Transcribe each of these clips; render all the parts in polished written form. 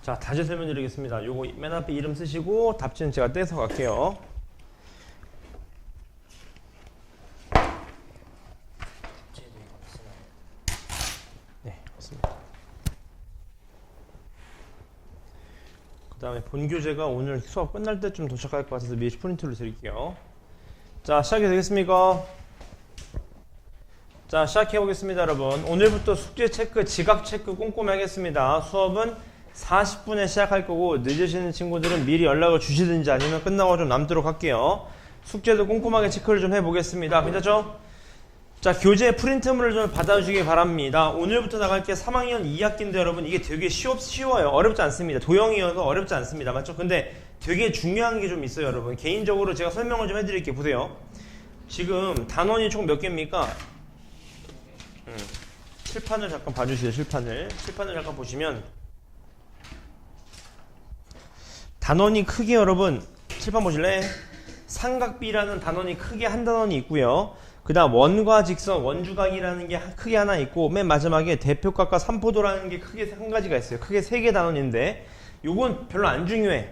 자, 다시 설명드리겠습니다. 요거 맨 앞에 이름 쓰시고 답지는 제가 떼서 갈게요. 네, 맞습니다. 그 다음에 본교재가 오늘 수업 끝날 때쯤 도착할 것 같아서 미리 프린트를 드릴게요. 자, 시작이 되겠습니까? 자, 시작해 보겠습니다, 여러분. 오늘부터 숙제 체크, 지각 체크 꼼꼼히 하겠습니다. 수업은 40분에 시작할 거고 늦으시는 친구들은 미리 연락을 주시든지 아니면 끝나고 좀 남도록 할게요. 숙제도 꼼꼼하게 체크를 좀 해보겠습니다. 괜찮죠? 자, 교재 프린트물을 좀 받아주시기 바랍니다. 오늘부터 나갈 게 3학년 2학기인데 여러분 이게 되게 쉬워요. 어렵지 않습니다. 도형이어서 어렵지 않습니다. 맞죠? 근데 되게 중요한 게 좀 있어요, 여러분. 개인적으로 제가 설명을 좀 해드릴게요. 보세요. 지금 단원이 총 몇 개입니까? 칠판을 잠깐 봐주세요. 칠판을 잠깐 보시면 단원이 크게 여러분 칠판 보실래? 삼각비라는 단원이 크게 한 단원이 있고요. 그 다음 원과 직선, 원주각이라는 게 크게 하나 있고 맨 마지막에 대표각과 삼포도라는 게 크게 한 가지가 있어요. 크게 3개 단원인데 요건 별로 안 중요해.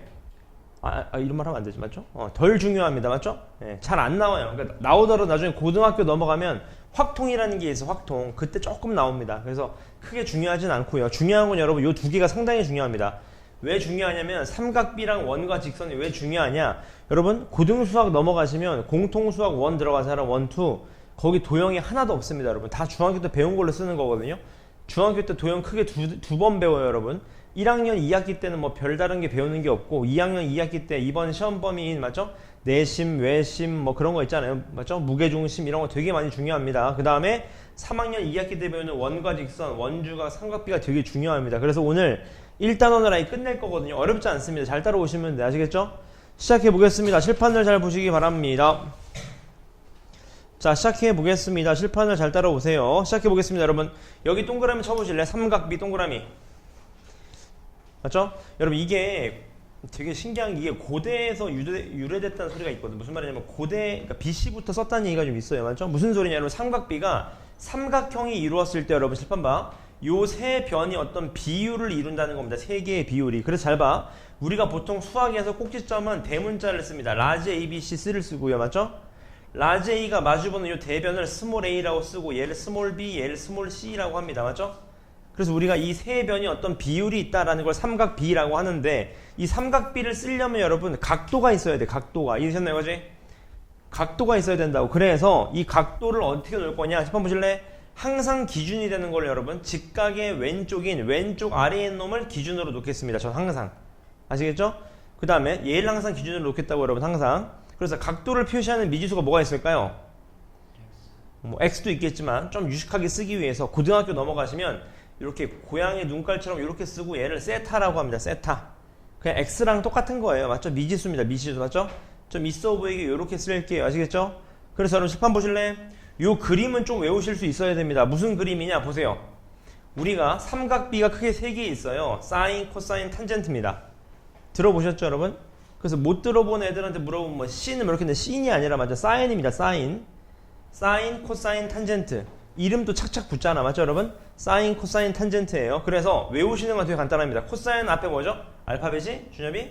이런 말 하면 안 되지, 맞죠? 덜 중요합니다, 맞죠? 네, 잘 안 나와요. 그러니까 나오더라도 나중에 고등학교 넘어가면 확통이라는 게 있어, 확통. 그때 조금 나옵니다. 그래서 크게 중요하진 않고요. 중요한 건 여러분 요 두 개가 상당히 중요합니다. 왜 중요하냐면 삼각비랑 원과 직선이 왜 중요하냐? 여러분 고등수학 넘어가시면 공통수학 1 들어간 사람 1, 2 거기 도형이 하나도 없습니다. 여러분 다 중학교 때 배운 걸로 쓰는 거거든요. 중학교 때 도형 크게 두 번 배워요, 여러분. 1학년 2학기 때는 뭐 별다른 게 배우는 게 없고 2학년 2학기 때 이번 시험 범위인 맞죠? 내심, 외심 뭐 그런 거 있잖아요. 맞죠? 무게중심 이런 거 되게 많이 중요합니다. 그 다음에 3학년 2학기 때 배우는 원과 직선, 원주각, 삼각비가 되게 중요합니다. 그래서 오늘 1단원을 아예 끝낼 거거든요. 어렵지 않습니다. 잘 따라오시면 돼. 아시겠죠? 시작해 보겠습니다. 실판을 잘 보시기 바랍니다. 자, 시작해 보겠습니다. 실판을 잘 따라오세요. 시작해 보겠습니다, 여러분. 여기 동그라미 쳐보실래요? 삼각비 동그라미. 맞죠? 여러분 이게 되게 신기한 게 이게 고대에서 유래됐다는 소리가 있거든요. 무슨 말이냐면 그러니까 BC부터 썼다는 얘기가 좀 있어요. 맞죠? 무슨 소리냐, 여러분. 삼각비가 삼각형이 이루었을 때 여러분 실판 봐. 요 세 변이 어떤 비율을 이룬다는 겁니다. 세 개의 비율이. 그래서 잘 봐. 우리가 보통 수학에서 꼭지점은 대문자를 씁니다. 라지 A, B, C, C를 쓰고요. 맞죠? 라지 A가 마주보는 요 대변을 스몰 A라고 쓰고 얘를 스몰 B, 얘를 스몰 C라고 합니다. 맞죠? 그래서 우리가 이 세 변이 어떤 비율이 있다라는 걸 삼각비라고 하는데 이 삼각비를 쓰려면 여러분 각도가 있어야 돼. 각도가. 이해하셨나요? 그지? 각도가 있어야 된다고. 그래서 이 각도를 어떻게 놓을 거냐? 한번 보실래? 항상 기준이 되는 걸 여러분 직각의 왼쪽인 왼쪽 아래에 있는 놈을 기준으로 놓겠습니다. 전 항상. 아시겠죠? 그 다음에 얘를 항상 기준으로 놓겠다고 여러분 항상. 그래서 각도를 표시하는 미지수가 뭐가 있을까요? 뭐 x도 있겠지만 좀 유식하게 쓰기 위해서 고등학교 넘어가시면 이렇게 고양이 눈깔처럼 이렇게 쓰고 얘를 세타라고 합니다. 세타. 그냥 x랑 똑같은 거예요. 맞죠? 미지수입니다. 미지수 맞죠? 좀 있어 보이게 이렇게 쓸게요. 아시겠죠? 그래서 여러분 실판 보실래? 요 그림은 좀 외우실 수 있어야 됩니다. 무슨 그림이냐? 보세요. 우리가 삼각비가 크게 3개 있어요. 사인, 코사인, 탄젠트입니다. 들어보셨죠, 여러분? 그래서 못 들어본 애들한테 물어보면 뭐 C는 이렇게 했는데 C이 아니라 맞죠? 사인입니다. 사인. 사인, 코사인, 탄젠트. 이름도 착착 붙잖아. 맞죠, 여러분? 사인, 코사인, 탄젠트예요. 그래서 외우시는 건 되게 간단합니다. 코사인 앞에 뭐죠? 알파벳이? 준엽이?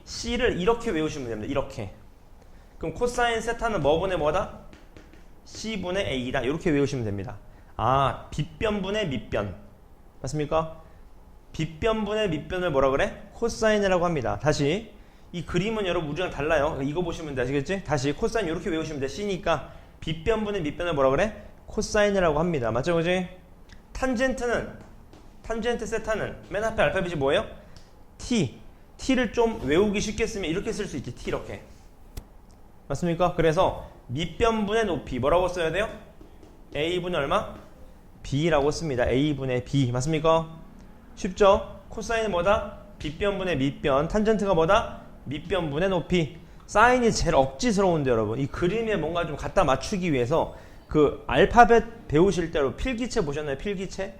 C를 이렇게 외우시면 됩니다. 이렇게. 그럼 코사인 세타는 뭐분의 뭐다? C분의 A다. 이렇게 외우시면 됩니다. 아, 빗변분의 밑변. 맞습니까? 빗변분의 밑변을 뭐라 그래? 코사인이라고 합니다. 다시. 이 그림은 여러분 우리랑 달라요. 이거 보시면 돼. 아시겠지? 다시 코사인 이렇게 외우시면 돼. C니까 빗변분의 밑변을 뭐라 그래? 코사인이라고 합니다. 맞죠? 그지? 탄젠트 세타는 맨 앞에 알파벳이 뭐예요? T. T를 좀 외우기 쉽게 쓰면 이렇게 쓸 수 있지. T 이렇게. 맞습니까? 그래서 밑변분의 높이 뭐라고 써야 돼요? A분의 얼마? B라고 씁니다. A분의 B. 맞습니까? 쉽죠? 코사인은 뭐다? 빗변분의 밑변. 탄젠트가 뭐다? 밑변분의 높이. 사인이 제일 억지스러운데 여러분 이 그림에 뭔가 좀 갖다 맞추기 위해서 그 알파벳 배우실 때로 필기체 보셨나요? 필기체?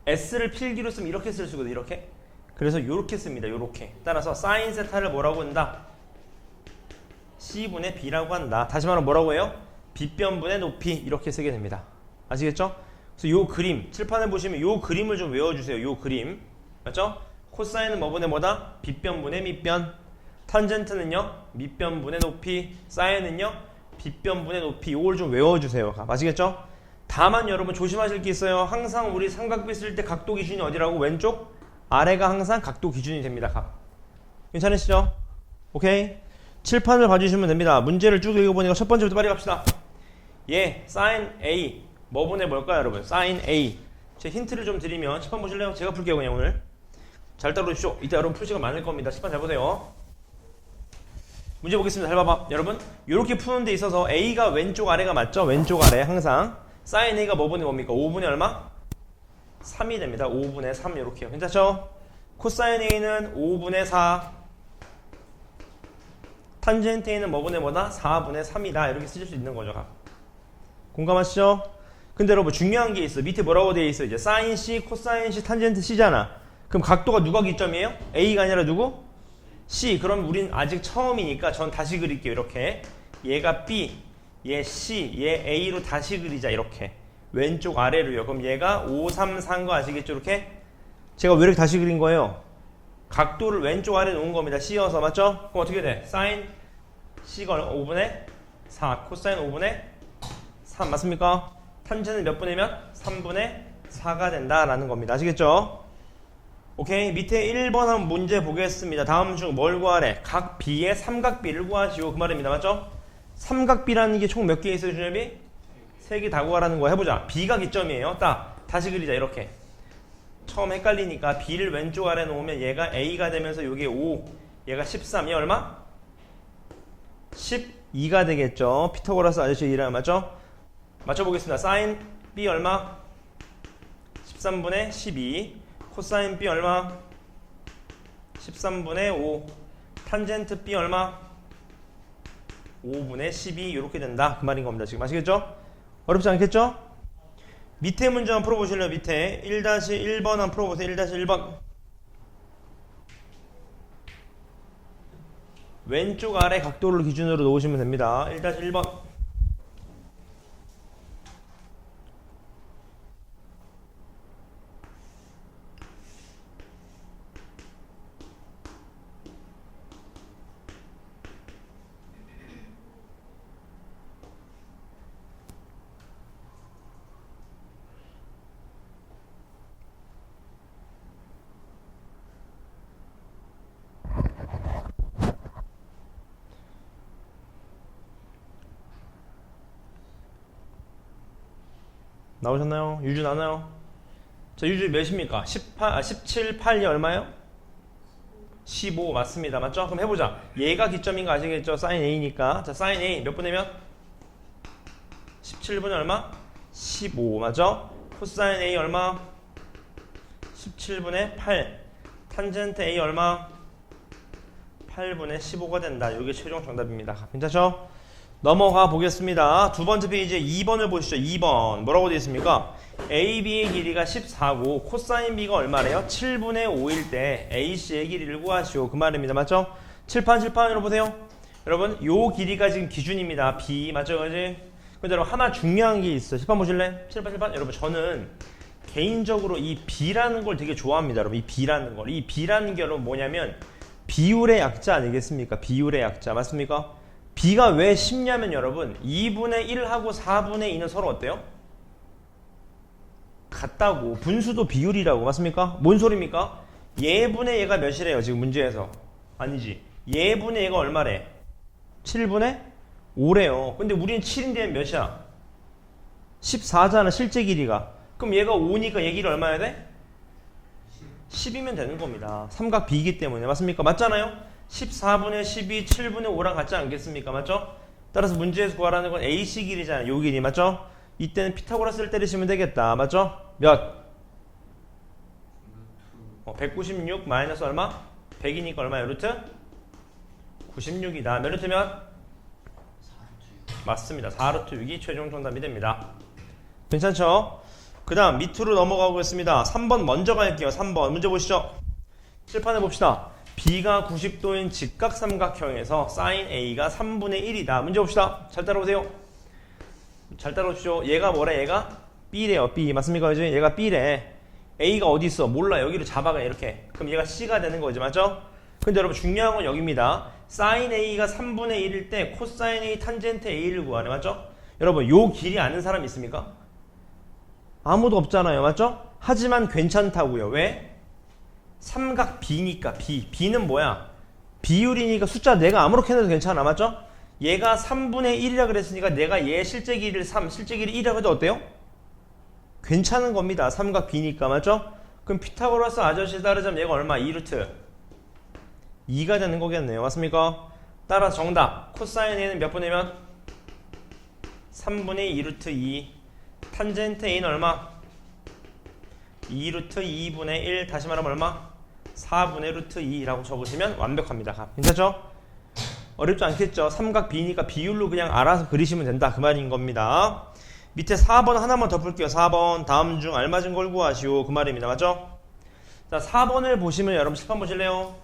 S를 필기로 쓰면 이렇게 쓸 수 있거든요. 이렇게. 그래서 이렇게 씁니다. 이렇게. 따라서 사인 세타를 뭐라고 한다? C분의 B라고 한다. 다시 말하면 뭐라고 해요? 빗변분의 높이 이렇게 쓰게 됩니다. 아시겠죠? 그래서 요 그림 칠판에 보시면 요 그림을 좀 외워주세요. 요 그림 맞죠? 코사인은 뭐분의 뭐다? 빗변분의 밑변. 탄젠트는요? 밑변분의 높이. 사인은요? 빗변분의 높이. 이걸 좀 외워주세요. 아시겠죠? 다만 여러분 조심하실 게 있어요. 항상 우리 삼각비 쓸 때 각도 기준이 어디라고? 왼쪽 아래가 항상 각도 기준이 됩니다. 각. 괜찮으시죠? 오케이. 칠판을 봐주시면 됩니다. 문제를 쭉 읽어보니까 첫 번째부터 빨리 갑시다. 예, sin A 뭐분의 뭘까요 여러분? sin A. 제 힌트를 좀 드리면 칠판 보실래요? 제가 풀게요 그냥 오늘. 잘 따라오십시오. 이따 여러분 풀 시간 많을 겁니다. 칠판 잘 보세요. 문제 보겠습니다. 잘 봐봐. 여러분 이렇게 푸는 데 있어서 A가 왼쪽 아래가 맞죠? 왼쪽 아래 항상. sin A가 뭐분의 뭡니까? 5분의 얼마? 3이 됩니다. 5분의 3 이렇게요. 괜찮죠? 코사인 A는 5분의 4. 탄젠트 A는 뭐분의 뭐다? 4분의 3이다. 이렇게 쓰실 수 있는 거죠. 공감하시죠? 근데 여러분 중요한 게 있어. 밑에 뭐라고 되어 있어? 이제 사인 C, 코사인 C, 탄젠트 C잖아. 그럼 각도가 누가 기점이에요? A가 아니라 누구? C. 그럼 우린 아직 처음이니까 전 다시 그릴게요. 이렇게. 얘가 B, 얘 C, 얘 A로 다시 그리자. 이렇게. 왼쪽 아래로요. 그럼 얘가 5, 3, 4인 거 아시겠죠? 이렇게. 제가 왜 이렇게 다시 그린 거예요? 각도를 왼쪽 아래 놓은 겁니다. C여서. 맞죠? 그럼 어떻게 돼? 사인 C가 5분의 4, 코사인 5분의 3 맞습니까? 탄젠은 몇 분이면? 3분의 4가 된다라는 겁니다. 아시겠죠? 오케이. 밑에 1번 한번 문제 보겠습니다. 다음 중 뭘 구하래? 각 B의 삼각비를 구하시오. 그 말입니다. 맞죠? 삼각비라는 게 총 몇 개 있어요, 준엽이? 3개 다 구하라는 거 해보자. B가 기점이에요. 딱 다시 그리자. 이렇게. 처음 헷갈리니까 B를 왼쪽 아래 놓으면 얘가 A가 되면서 이게 5, 얘가 13. 얘 얼마? 12가 되겠죠. 피타고라스 아저씨 이름 맞죠? 맞춰보겠습니다. 사인 B 얼마? 13분의 12. 코사인 B 얼마? 13분의 5. 탄젠트 B 얼마? 5분의 12 이렇게 된다. 그 말인 겁니다. 지금 아시겠죠? 어렵지 않겠죠? 밑에 문제 한번 풀어보실래요? 밑에 1-1번 한번 풀어보세요. 1-1번. 왼쪽 아래 각도를 기준으로 놓으시면 됩니다. 1-1번. 나오셨나요? 유주 나나요? 자, 유주 몇입니까? 17, 8이 얼마예요? 15 맞습니다. 맞죠? 그럼 해보자. 얘가 기점인 거 아시겠죠? 사인 A니까. 자, 사인 A 몇 분이면? 17분의 얼마? 15 맞죠? 코사인 A 얼마? 17분의 8. 탄젠트 A 얼마? 8분의 15가 된다. 이게 최종 정답입니다. 괜찮죠? 넘어가 보겠습니다. 두 번째 페이지에 2번을 보시죠. 2번 뭐라고 되어 있습니까? AB의 길이가 14고 코사인 B가 얼마래요? 7분의 5일 때 AC의 길이를 구하시오. 그 말입니다. 맞죠? 칠판으로 보세요. 여러분 요 길이가 지금 기준입니다. B 맞죠? 그지? 근데 여러분 하나 중요한 게 있어요. 칠판 보실래? 칠판. 여러분 저는 개인적으로 이 B라는 걸 되게 좋아합니다. 여러분 이 B라는 걸. 이 B라는 게 여러분 뭐냐면 비율의 약자 아니겠습니까? 비율의 약자 맞습니까? B가 왜 쉽냐면 여러분 2분의 1하고 4분의 2는 서로 어때요? 같다고. 분수도 비율이라고. 맞습니까? 뭔 소리입니까? 얘분의 얘가 몇이래요 지금 문제에서? 아니지. 얘분의 얘가 얼마래? 7분의 5래요. 근데 우리는 7인데 몇이야? 14잖아 실제 길이가. 그럼 얘가 5니까 얘 길이 얼마야 돼? 10이면 되는 겁니다. 삼각 B이기 때문에. 맞습니까? 맞잖아요? 14분의 12, 7분의 5랑 같지 않겠습니까? 맞죠? 따라서 문제에서 구하라는 건 AC 길이잖아요. 요 길이 맞죠? 이때는 피타고라스를 때리시면 되겠다. 맞죠? 몇? 196 마이너스 얼마? 100이니까 얼마야? 루트? 96이다. 몇 루트면? 4루트 6. 맞습니다. 4루트 6이 최종 정답이 됩니다. 괜찮죠? 그 다음 밑으로 넘어가보겠습니다. 3번 먼저 갈게요. 3번 문제 보시죠. 칠판에 봅시다. B가 90도인 직각삼각형에서 sin A가 3분의 1이다. 문제 봅시다. 잘 따라오세요. 잘 따라오십시오. 얘가 뭐래? 얘가 B래요. B 맞습니까? 그지? 얘가 B래. A가 어디 있어? 몰라. 여기를 잡아가 이렇게. 그럼 얘가 C가 되는 거지. 맞죠? 근데 여러분 중요한 건 여기입니다. sin A가 3분의 1일 때 코사인 A 탄젠트 A를 구하래. 맞죠? 여러분 요 길이 아는 사람 있습니까? 아무도 없잖아요. 맞죠? 하지만 괜찮다고요. 왜? 삼각 B니까 B는 뭐야? 비율이니까 숫자 내가 아무렇게나 해도 괜찮아. 맞죠? 얘가 3분의 1이라 그랬으니까 내가 얘 실제 길이를 3, 실제 길이 1이라고 해도 어때요? 괜찮은 겁니다. 삼각 B니까. 맞죠? 그럼 피타고라스 아저씨 따르자면 얘가 얼마? 2루트 2가 되는 거겠네요. 맞습니까? 따라서 정답. 코사인 A는 몇 분이면? 3분의 2루트 2. 탄젠트 A는 얼마? 2루트 2분의 1. 다시 말하면 얼마? 4분의 루트 2라고 적으시면 완벽합니다. 괜찮죠? 어렵지 않겠죠? 삼각 B니까 비율로 그냥 알아서 그리시면 된다. 그 말인 겁니다. 밑에 4번 하나만 더 풀게요. 4번 다음 중 알맞은 걸 구하시오. 그 말입니다. 맞죠? 자, 4번을 보시면 여러분 칠판 보실래요?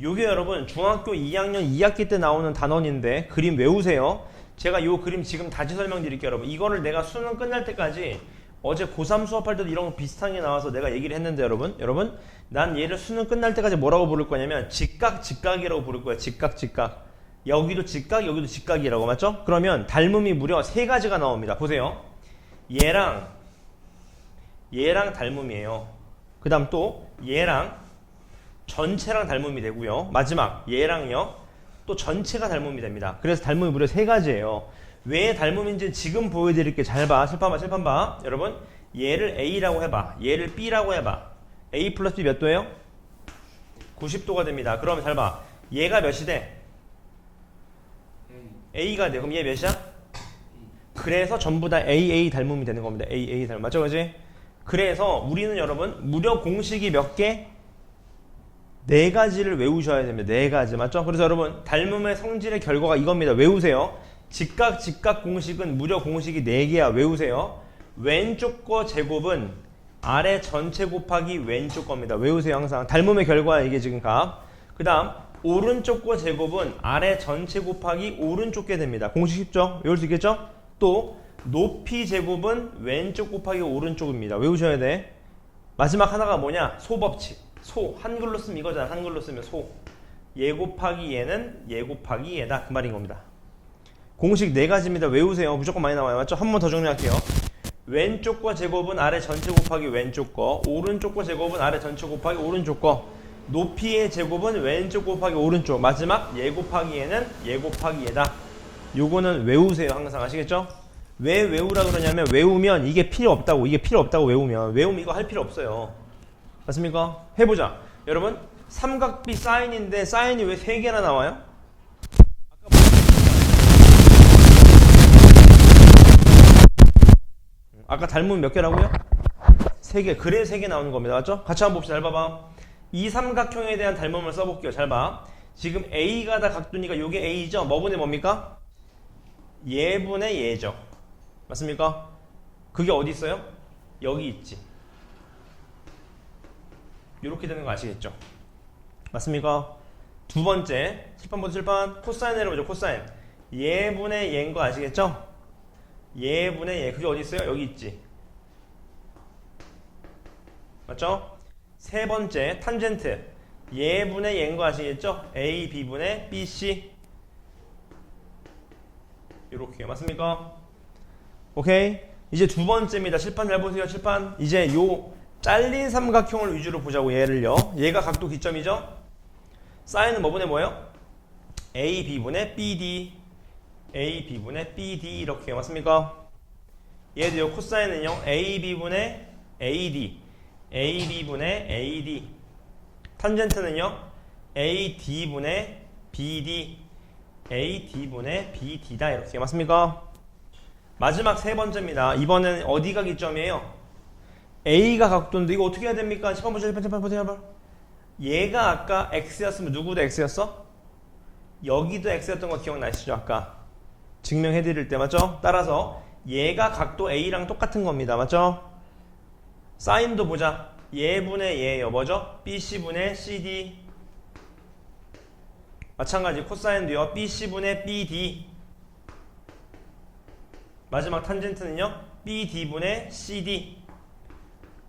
요게 여러분 중학교 2학년 2학기 때 나오는 단원인데 그림 외우세요. 제가 요 그림 지금 다시 설명드릴게요. 여러분 이거를 내가 수능 끝날 때까지 어제 고3 수업할 때도 이런 거 비슷한 게 나와서 내가 얘기를 했는데 여러분 난 얘를 수능 끝날 때까지 뭐라고 부를 거냐면 직각이라고 부를 거야. 직각 여기도 직각 여기도 직각이라고. 맞죠? 그러면 닮음이 무려 3가지가 나옵니다. 보세요. 얘랑 닮음이에요. 그 다음 또 얘랑 전체랑 닮음이 되고요. 마지막 얘랑요 또 전체가 닮음이 됩니다. 그래서 닮음이 무려 3가지예요. 왜 닮음인지 지금 보여드릴게. 잘 봐. 칠판 봐. 여러분 얘를 A라고 해봐. 얘를 B라고 해봐. A 플러스 B 몇 도예요? 90도가 됩니다. 그러면 잘 봐. 얘가 몇이 돼? A가 돼. 그럼 얘 몇이야? 그래서 전부 다 AA 닮음이 되는 겁니다. AA 닮음. 맞죠? 그지? 그래서 우리는 여러분 무려 공식이 몇 개? 4가지를 외우셔야 됩니다. 4가지. 맞죠? 그래서 여러분 닮음의 성질의 결과가 이겁니다. 외우세요. 직각 공식은 무려 공식이 4개야. 외우세요. 왼쪽 거 제곱은 아래 전체 곱하기 왼쪽 겁니다. 외우세요. 항상 닮음의 결과야 이게 지금 각. 그 다음 오른쪽 거 제곱은 아래 전체 곱하기 오른쪽 게 됩니다. 공식 쉽죠? 외울 수 있겠죠? 또 높이 제곱은 왼쪽 곱하기 오른쪽입니다. 외우셔야 돼. 마지막 하나가 뭐냐? 소법칙. 한글로 쓰면 이거잖아. 한글로 쓰면 얘 곱하기 얘는 얘 곱하기 얘다. 그 말인 겁니다. 공식 4가지입니다. 외우세요. 무조건 많이 나와요. 맞죠? 한 번 더 정리할게요. 왼쪽 거 제곱은 아래 전체 곱하기 왼쪽 거, 오른쪽 거 제곱은 아래 전체 곱하기 오른쪽 거, 높이의 제곱은 왼쪽 곱하기 오른쪽, 마지막 얘 곱하기 얘는 얘 곱하기 얘다. 요거는 외우세요. 항상. 아시겠죠? 왜 외우라 그러냐면 외우면 이게 필요 없다고. 외우면 이거 할 필요 없어요. 맞습니까? 해보자. 여러분 삼각비 사인인데 사인이 왜 3개나 나와요? 아까 닮으면 몇 개라고요? 3개. 그래 3개 나오는 겁니다. 맞죠? 같이 한번 봅시다. 잘 봐봐. 이 삼각형에 대한 닮음을 써볼게요. 잘 봐. 지금 A가 다 각도니까 요게 A죠? 뭐분의 뭡니까? 얘분의 얘죠. 맞습니까? 그게 어디 있어요? 여기 있지. 이렇게 되는 거 아시겠죠? 맞습니까? 두 번째, 칠판 코사인으로 보죠. 코사인. 얘분의 얘인 거 아시겠죠? 얘분의 얘. 그게 어디 있어요? 여기 있지. 맞죠? 세 번째, 탄젠트. 얘분의 얘인 거 아시겠죠? A, B분의 B, C. 이렇게. 맞습니까? 오케이? 이제 두 번째입니다. 칠판 잘 보세요. 칠판. 이제 요 잘린 삼각형을 위주로 보자고. 얘를요. 얘가 각도 기점이죠? 사인은 뭐분의 뭐예요? A, B분의 BD. A, B분의 BD. 이렇게. 맞습니까? 얘도요. 코사인은요. A, B분의 AD. A, B분의 AD. 탄젠트는요. A, D분의 BD. A, D분의 BD다. 이렇게. 맞습니까? 마지막 세 번째입니다. 이번엔 어디가 기점이에요? A가 각도인데 이거 어떻게 해야 됩니까? 10번 보세요. 얘가 아까 X였으면 누구도 X였어? 여기도 X였던 거 기억나시죠? 아까 증명해드릴 때. 맞죠? 따라서 얘가 각도 A랑 똑같은 겁니다. 맞죠? 사인도 보자. 얘분의 얘예요. 뭐죠? BC분의 CD. 마찬가지 코사인도요. BC분의 BD. 마지막 탄젠트는요. BD분의 CD.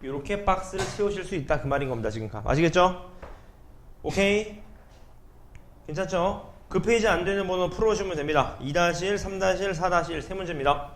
이렇게 박스를 채우실 수 있다 그 말인 겁니다. 지금 아시겠죠? 오케이? 괜찮죠? 그 페이지 안 되는 번호 풀어오시면 됩니다. 2-1, 3-1, 4-1 세 문제입니다.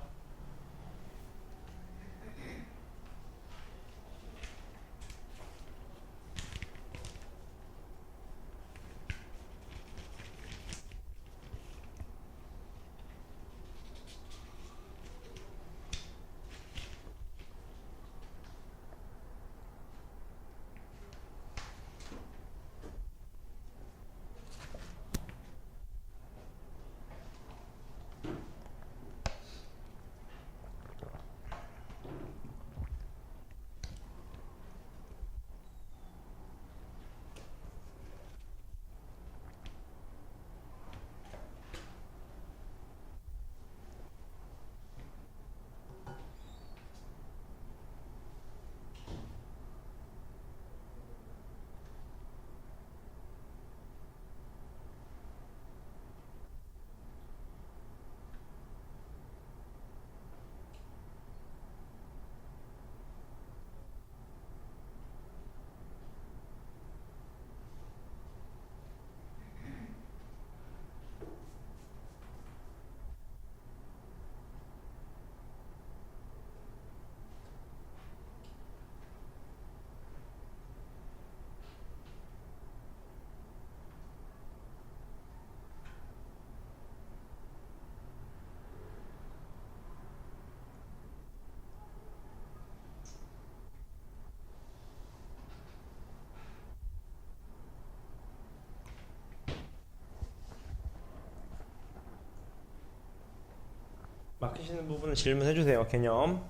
막히시는 부분은 질문해 주세요. 개념.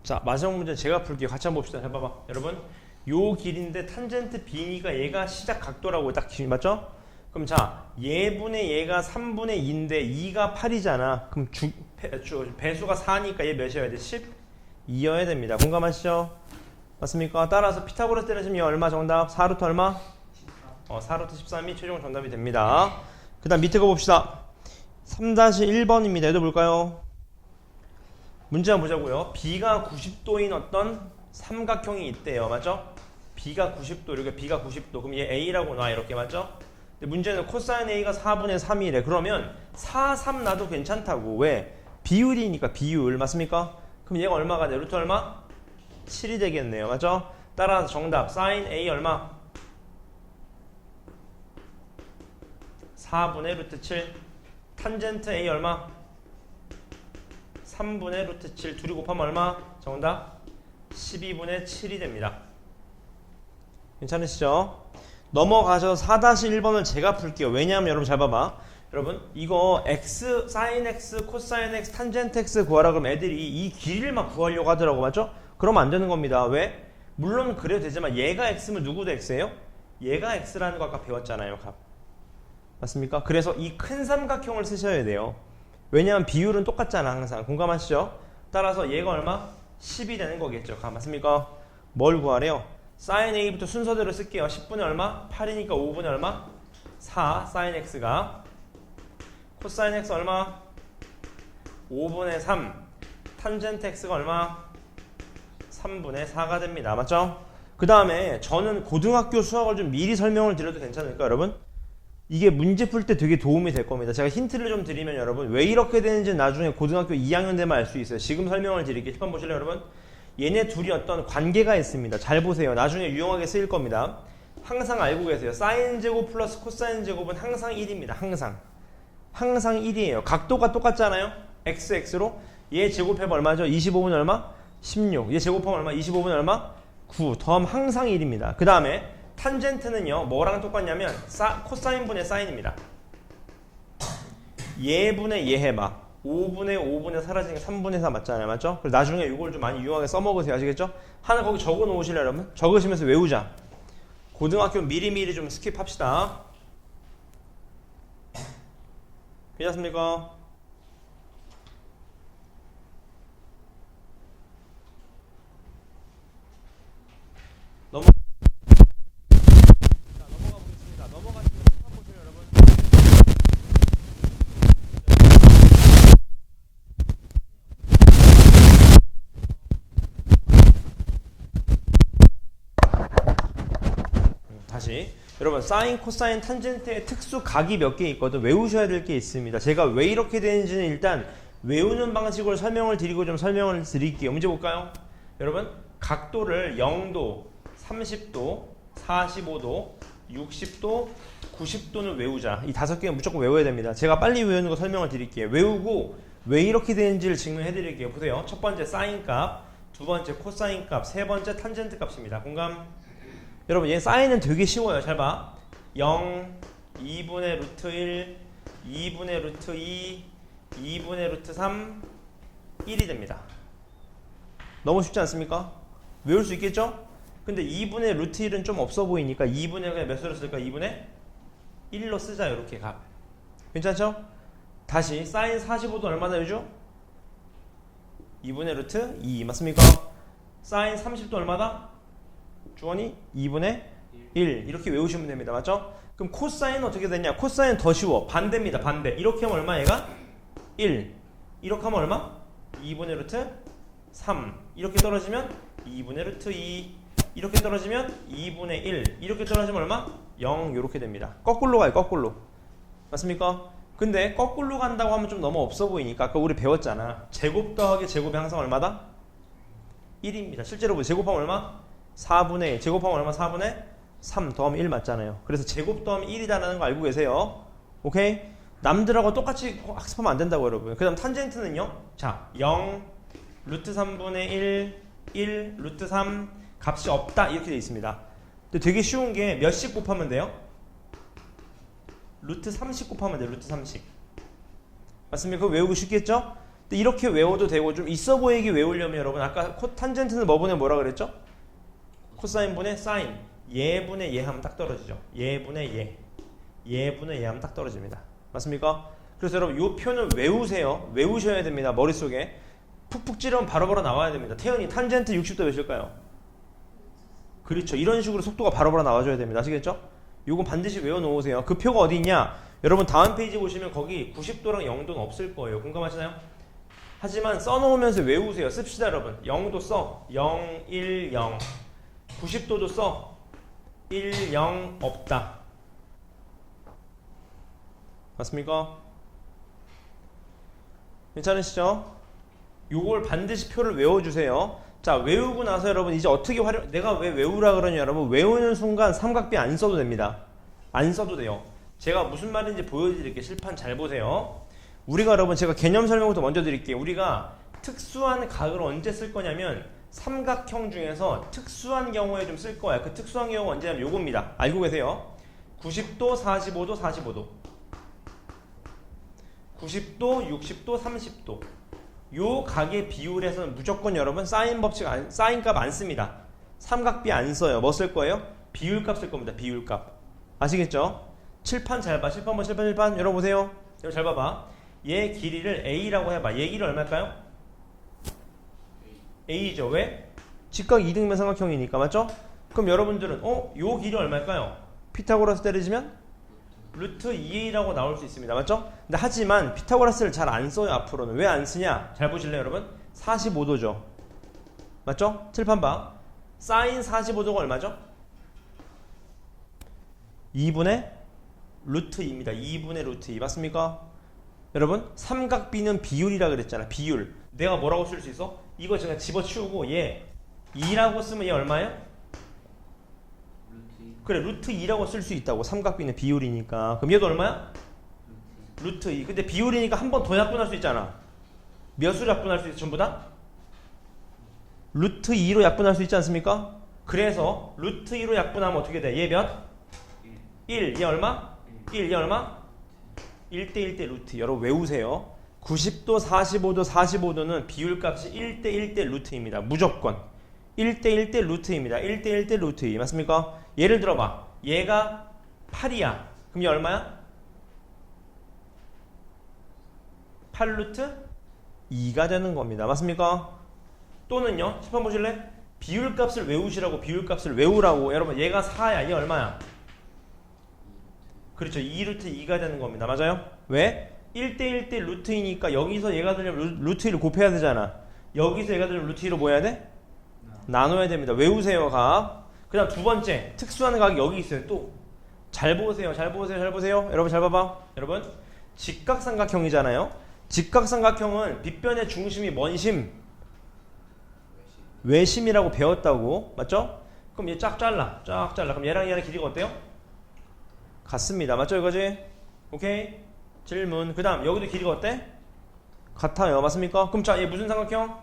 자, 마지막 문제 제가 풀게요. 같이 한번 봅시다. 해봐봐. 여러분, 요 길인데 탄젠트 BE가 얘가 시작 각도라고 딱 맞죠? 그럼 자, 얘분의 얘가 3분의 2인데 2가 8이잖아. 그럼 배수가 4니까 얘 몇이어야 돼? 12여야 됩니다. 공감하시죠? 맞습니까? 따라서 피타고라스 때리시면 얼마 정답? 4루트 얼마? 4루트 13이 최종 정답이 됩니다. 그 다음 밑에 거 봅시다. 3-1번입니다. 얘도 볼까요? 문제 한번 보자고요. B가 90도인 어떤 삼각형이 있대요. 맞죠? B가 90도, 이렇게 B가 90도. 그럼 얘 A라고 놔. 이렇게 맞죠? 근데 문제는 코사인 A가 4분의 3이래. 그러면 4, 3 놔도 괜찮다고. 왜? 비율이니까 비율. 맞습니까? 그럼 얘가 얼마가 돼? 루트 얼마? 7이 되겠네요. 맞죠? 따라서 정답. 사인 A 얼마? 4분의 루트 7. 탄젠트 A 얼마? 3분의 루트 7 둘이 곱하면 얼마? 정답 12분의 7이 됩니다. 괜찮으시죠? 넘어가셔서 4-1번을 제가 풀게요. 왜냐하면 여러분 잘 봐봐. 여러분 이거 x, sin x, 코사인 x, 탄젠트 x 구하라 그러면 애들이 이 길이만 구하려고 하더라고. 맞죠? 그러면 안 되는 겁니다. 왜? 물론 그래도 되지만 얘가 x면 누구도 x예요? 얘가 x라는 거 아까 배웠잖아요. 값. 맞습니까? 그래서 이 큰 삼각형을 쓰셔야 돼요. 왜냐하면 비율은 똑같잖아. 항상 공감하시죠? 따라서 얘가 얼마? 10이 되는 거겠죠. 맞습니까? 뭘 구하래요? sin a부터 순서대로 쓸게요. 10분의 얼마? 8이니까 5분의 얼마? 4 sin x가 코사인 x 얼마? 5분의 3 탄젠트 x가 얼마? 3분의 4가 됩니다. 맞죠? 그 다음에 저는 고등학교 수학을 좀 미리 설명을 드려도 괜찮을까요, 여러분? 이게 문제 풀 때 되게 도움이 될 겁니다. 제가 힌트를 좀 드리면 여러분 왜 이렇게 되는지 나중에 고등학교 2학년 되면 알 수 있어요. 지금 설명을 드릴게요. 10번 보실래요, 여러분? 얘네 둘이 어떤 관계가 있습니다. 잘 보세요. 나중에 유용하게 쓰일 겁니다. 항상 알고 계세요. 사인 제곱 플러스 코사인 제곱은 항상 1입니다. 항상 1이에요. 각도가 똑같잖아요. x로 얘 제곱해봐 얼마죠? 25분의 얼마? 16. 얘 제곱하면 얼마? 25분의 얼마? 9. 더하면 항상 1입니다. 그 다음에 탄젠트는요 뭐랑 똑같냐면 코사인분의 사인입니다. 얘분의 얘 해봐. 5분의 사라지는 게 3분의 4 맞잖아요. 맞죠? 그래서 나중에 이걸 좀 많이 유용하게 써먹으세요. 아시겠죠? 하나 거기 적어 놓으실래요, 여러분? 적으시면서 외우자. 고등학교 미리미리 좀 스킵합시다. 괜찮습니까? 다시. 여러분 사인, 코사인, 탄젠트의 특수 각이 몇 개 있거든. 외우셔야 될 게 있습니다. 제가 왜 이렇게 되는지는 일단 외우는 방식으로 설명을 드리고 좀 설명을 드릴게요. 문제 볼까요? 여러분 각도를 0도, 30도, 45도, 60도, 90도는 외우자. 이 5개 무조건 외워야 됩니다. 제가 빨리 외우는 거 설명을 드릴게요. 외우고 왜 이렇게 되는지를 증명해 드릴게요. 보세요. 첫 번째 사인 값, 두 번째 코사인 값, 세 번째 탄젠트 값입니다. 공감? 여러분 얘 사인은 되게 쉬워요. 잘 봐. 0, 2분의 루트 1, 2분의 루트 2, 2분의 루트 3, 1이 됩니다. 너무 쉽지 않습니까? 외울 수 있겠죠? 근데 2분의 루트 1은 좀 없어 보이니까 2분의 그냥 몇 수로 쓸까? 2분의 1로 쓰자. 이렇게 값. 괜찮죠? 다시 사인 45도 얼마나 해줘? 2분의 루트 2 맞습니까? 사인 30도 얼마다? 주원이 2분의 1 이렇게 외우시면 됩니다. 맞죠? 그럼 코사인은 어떻게 되냐? 코사인은 더 쉬워. 반대입니다. 반대. 이렇게 하면 얼마 얘가? 1. 이렇게 하면 얼마? 2분의 루트 3. 이렇게 떨어지면 2분의 루트 2. 이렇게 떨어지면 2분의 1. 이렇게 떨어지면 얼마? 0 이렇게 됩니다. 거꾸로 가요. 거꾸로. 맞습니까? 근데 거꾸로 간다고 하면 좀 너무 없어 보이니까 아까 우리 배웠잖아. 제곱 더하기 제곱이 항상 얼마다? 1입니다. 실제로 제곱하면 얼마? 4분의 1. 제곱하면 얼마? 4분의 3 더하면 1 맞잖아요. 그래서 제곱 더하면 1이다라는 거 알고 계세요. 오케이? 남들하고 똑같이 학습하면 안 된다고 여러분. 그 다음 탄젠트는요. 자, 0, 루트 3분의 1, 루트 3 값이 없다 이렇게 되어 있습니다. 근데 되게 쉬운 게 몇씩 곱하면 돼요? 루트 30 곱하면 돼요. 루트 30. 맞습니까? 그거 외우기 쉽겠죠? 근데 이렇게 외워도 되고 좀 있어 보이게 외우려면 여러분 아까 탄젠트는 뭐 분의 뭐라 그랬죠? 코사인 분의 사인. 예분의 예 하면 딱 떨어지죠. 예분의 예. 예분의 예 하면 딱 떨어집니다. 맞습니까? 그래서 여러분 이 표는 외우세요. 외우셔야 됩니다. 머릿속에. 푹푹 찌르면 바로바로 나와야 됩니다. 태연이 탄젠트 60도 몇일까요? 그렇죠. 이런 식으로 속도가 바로바로 나와줘야 됩니다. 아시겠죠? 요건 반드시 외워놓으세요. 그 표가 어디 있냐? 여러분 다음 페이지 보시면 거기 90도랑 0도는 없을 거예요. 공감하시나요? 하지만 써놓으면서 외우세요. 씁시다 여러분. 0도 써. 0, 1, 0. 90도도 써. 1, 0 없다. 맞습니까? 괜찮으시죠? 요걸 반드시 표를 외워주세요. 자, 외우고 나서 여러분 이제 어떻게 내가 왜 외우라 그러냐 여러분. 외우는 순간 삼각비 안 써도 됩니다. 안 써도 돼요. 제가 무슨 말인지 보여드릴게요. 실판 잘 보세요. 우리가 여러분 제가 개념 설명부터 먼저 드릴게요. 우리가 특수한 각을 언제 쓸 거냐면 삼각형 중에서 특수한 경우에 좀 쓸 거야. 그 특수한 경우가 언제냐면 요겁니다. 알고 계세요? 90도, 45도, 45도 90도, 60도, 30도 요 각의 비율에서는 무조건 여러분 사인 법칙 사인 값 안 씁니다. 삼각비 안 써요. 뭐 쓸 거예요? 비율값 쓸 겁니다. 비율값. 아시겠죠? 칠판 잘 봐. 칠판 열어보세요. 여러분 잘 봐봐. 얘 길이를 A라고 해봐. 얘 길이 얼마일까요? A죠. 왜? 직각 이등변 삼각형이니까 맞죠? 그럼 여러분들은 요 길이 얼마일까요? 피타고라스 때려주면 루트 2a라고 나올 수 있습니다. 맞죠? 근데 하지만 피타고라스를 잘 안 써요. 앞으로는. 왜 안 쓰냐? 잘 보실래요 여러분? 45도죠. 맞죠? 칠판 봐. 사인 45도가 얼마죠? 2분의 루트 2입니다. 2분의 루트 2 맞습니까? 여러분 삼각비는 비율이라 그랬잖아. 비율. 내가 뭐라고 쓸 수 있어? 이거 제가 집어치우고 얘 2라고 쓰면 얘 얼마예요? 그래 루트 2라고 쓸 수 있다고. 삼각비는 비율이니까. 그럼 얘도 얼마야? 루트 2. 근데 비율이니까 한 번 더 약분할 수 있잖아. 몇으로 약분할 수 있어? 전부 다? 루트 2로 약분할 수 있지 않습니까? 그래서 루트 2로 약분하면 어떻게 돼? 얘 몇? 1. 얘 얼마? 1. 얘 얼마? 1대 1대 루트. 여러분 외우세요. 90도, 45도, 45도는 비율값이 1대 1대 루트입니다. 무조건. 1대 1대 루트입니다. 1대 1대 루트 2. 맞습니까? 예를 들어봐. 얘가 8이야. 그럼 얘 얼마야? 8루트 2가 되는 겁니다. 맞습니까? 또는요. 칠판 보실래? 비율값을 외우시라고. 비율값을 외우라고. 여러분 얘가 4야. 얘 얼마야? 그렇죠. 2루트 2가 되는 겁니다. 맞아요? 왜? 1대 1대 루트 2니까 여기서 얘가 되려면 루트 2를 곱해야 되잖아. 여기서 얘가 되려면 루트 2로 뭐 해야 돼? 나눠야 됩니다. 외우세요 각. 그 다음 두 번째 특수한 각이 여기 있어요. 또 잘 보세요. 잘 보세요. 잘 보세요. 여러분 잘 봐봐. 여러분 직각삼각형이잖아요. 직각삼각형은 빗변의 중심이 뭔심? 외심이라고 배웠다고. 맞죠? 그럼 얘 쫙 잘라. 쫙 잘라. 그럼 얘랑 얘랑 길이가 어때요? 같습니다. 맞죠 이거지? 오케이? 질문. 그 다음 여기도 길이가 어때? 같아요. 맞습니까? 그럼 자, 얘 무슨 삼각형?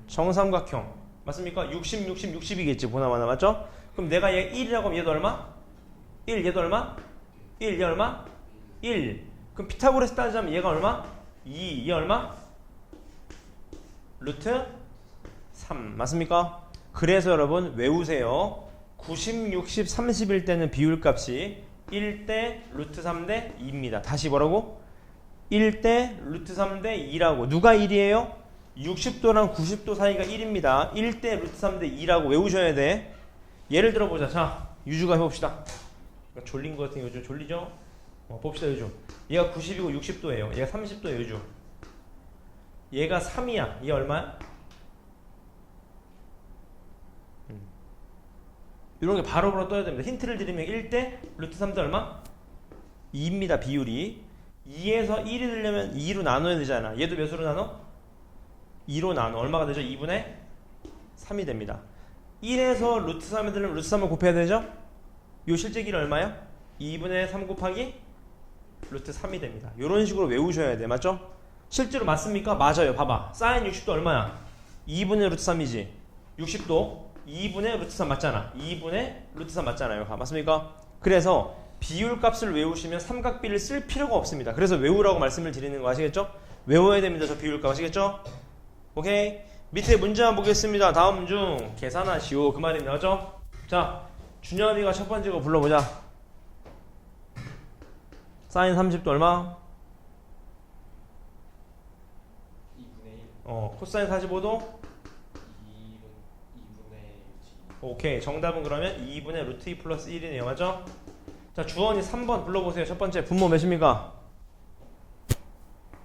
정삼각형. 맞습니까? 60, 60, 60이겠지 보나마나. 맞죠? 그럼 내가 얘 1이라고 하면 얘도 얼마? 1. 얘도 얼마? 1. 얘 얼마? 1. 그럼 피타고라스 따지자면 얘가 얼마? 2. 얘 얼마? 루트 3. 맞습니까? 그래서 여러분 외우세요. 90, 60, 30일 때는 비율값이 1대 루트 3대 2입니다. 다시 뭐라고? 1대 루트 3대 2라고. 누가 1이에요? 60도랑 90도 사이가 1입니다. 1대 루트 3대 2라고 외우셔야 돼. 예를 들어 보자. 자, 유주가 해봅시다. 졸린 것 같은 요즘 졸리죠? 봅시다 요즘. 얘가 90이고 60도예요. 얘가 30도예요 요즘. 얘가 3이야. 얘 얼마야? 이런 게 바로바로 떠야 됩니다. 힌트를 드리면 1대 루트 3대 얼마? 2입니다. 비율이. 2에서 1이 되려면 2로 나눠야 되잖아. 얘도 몇으로 나눠? 2로 나눠. 얼마가 되죠? 2분의 3이 됩니다. 1에서 루트 3이 되려면 루트 3을 곱해야 되죠? 요 실제 길이 얼마야? 2분의 3 곱하기 루트 3이 됩니다. 이런 식으로 외우셔야 돼. 맞죠? 실제로 맞습니까? 맞아요. 봐봐. 사인 60도 얼마야? 2분의 루트 3이지. 60도 2분의 루트 3 맞잖아. 2분의 루트 3 맞잖아요. 맞습니까? 그래서 비율값을 외우시면 삼각비를 쓸 필요가 없습니다. 그래서 외우라고 말씀을 드리는 거 아시겠죠? 외워야 됩니다. 저 비율값 아시겠죠? 오케이. 밑에 문제 한번 보겠습니다. 다음 중 계산하시오. 그 말입니다. 맞죠? 자, 준엽이가 첫 번째 거 불러보자. 사인 30도 얼마? 2분의 1. 코사인 45도? 2분의 6. 오케이. 정답은 그러면 2분의 루트 2 플러스 1이네요. 맞죠? 자, 주원이 3번 불러보세요. 첫 번째 분모 몇입니까?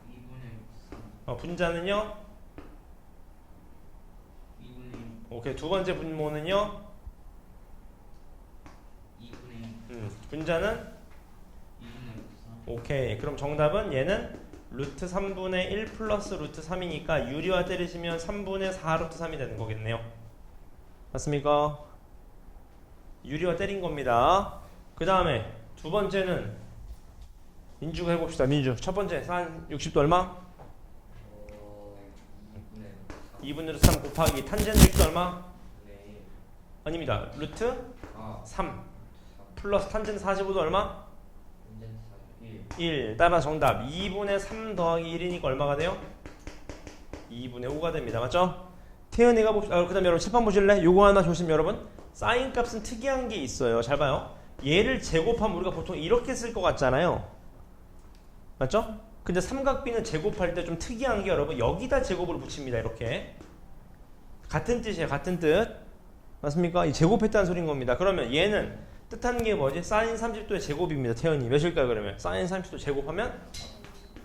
2분의 3. 분자는요? 2분의 1. 오케이. 두 번째 분모는요? 2분의 1. 분자는? 2분의 3. 오케이. 그럼 정답은 얘는 루트 3분의 1 플러스 루트 3이니까 유리와 때리시면 3분의 4 루트 3이 되는 거겠네요. 맞습니까? 유리와 때린 겁니다. 그 다음에 두 번째는 민주가 해봅시다. 민주. 첫 번째 사인 60도 얼마? 2분의 루트 3 곱하기 탄젠트 60도 얼마? 아닙니다. 루트 3 플러스 탄젠트 45도 얼마? 1. 따라 정답 2분의 3 더하기 1이니까 얼마가 돼요? 2분의 5가 됩니다. 맞죠? 태연이가 봅시다. 그 다음에 여러분 칠판 보실래? 요거 하나 조심 여러분. 사인 값은 특이한 게 있어요. 잘 봐요. 얘를 제곱하면 우리가 보통 이렇게 쓸 것 같잖아요. 맞죠? 근데 삼각비는 제곱할 때 좀 특이한 게 여러분 여기다 제곱을 붙입니다. 이렇게. 같은 뜻이에요. 같은 뜻. 맞습니까? 이 제곱했다는 소리인 겁니다. 그러면 얘는 뜻하는 게 뭐지? 사인 30도의 제곱입니다. 태연이 몇일까요 그러면? 사인 30도 제곱하면?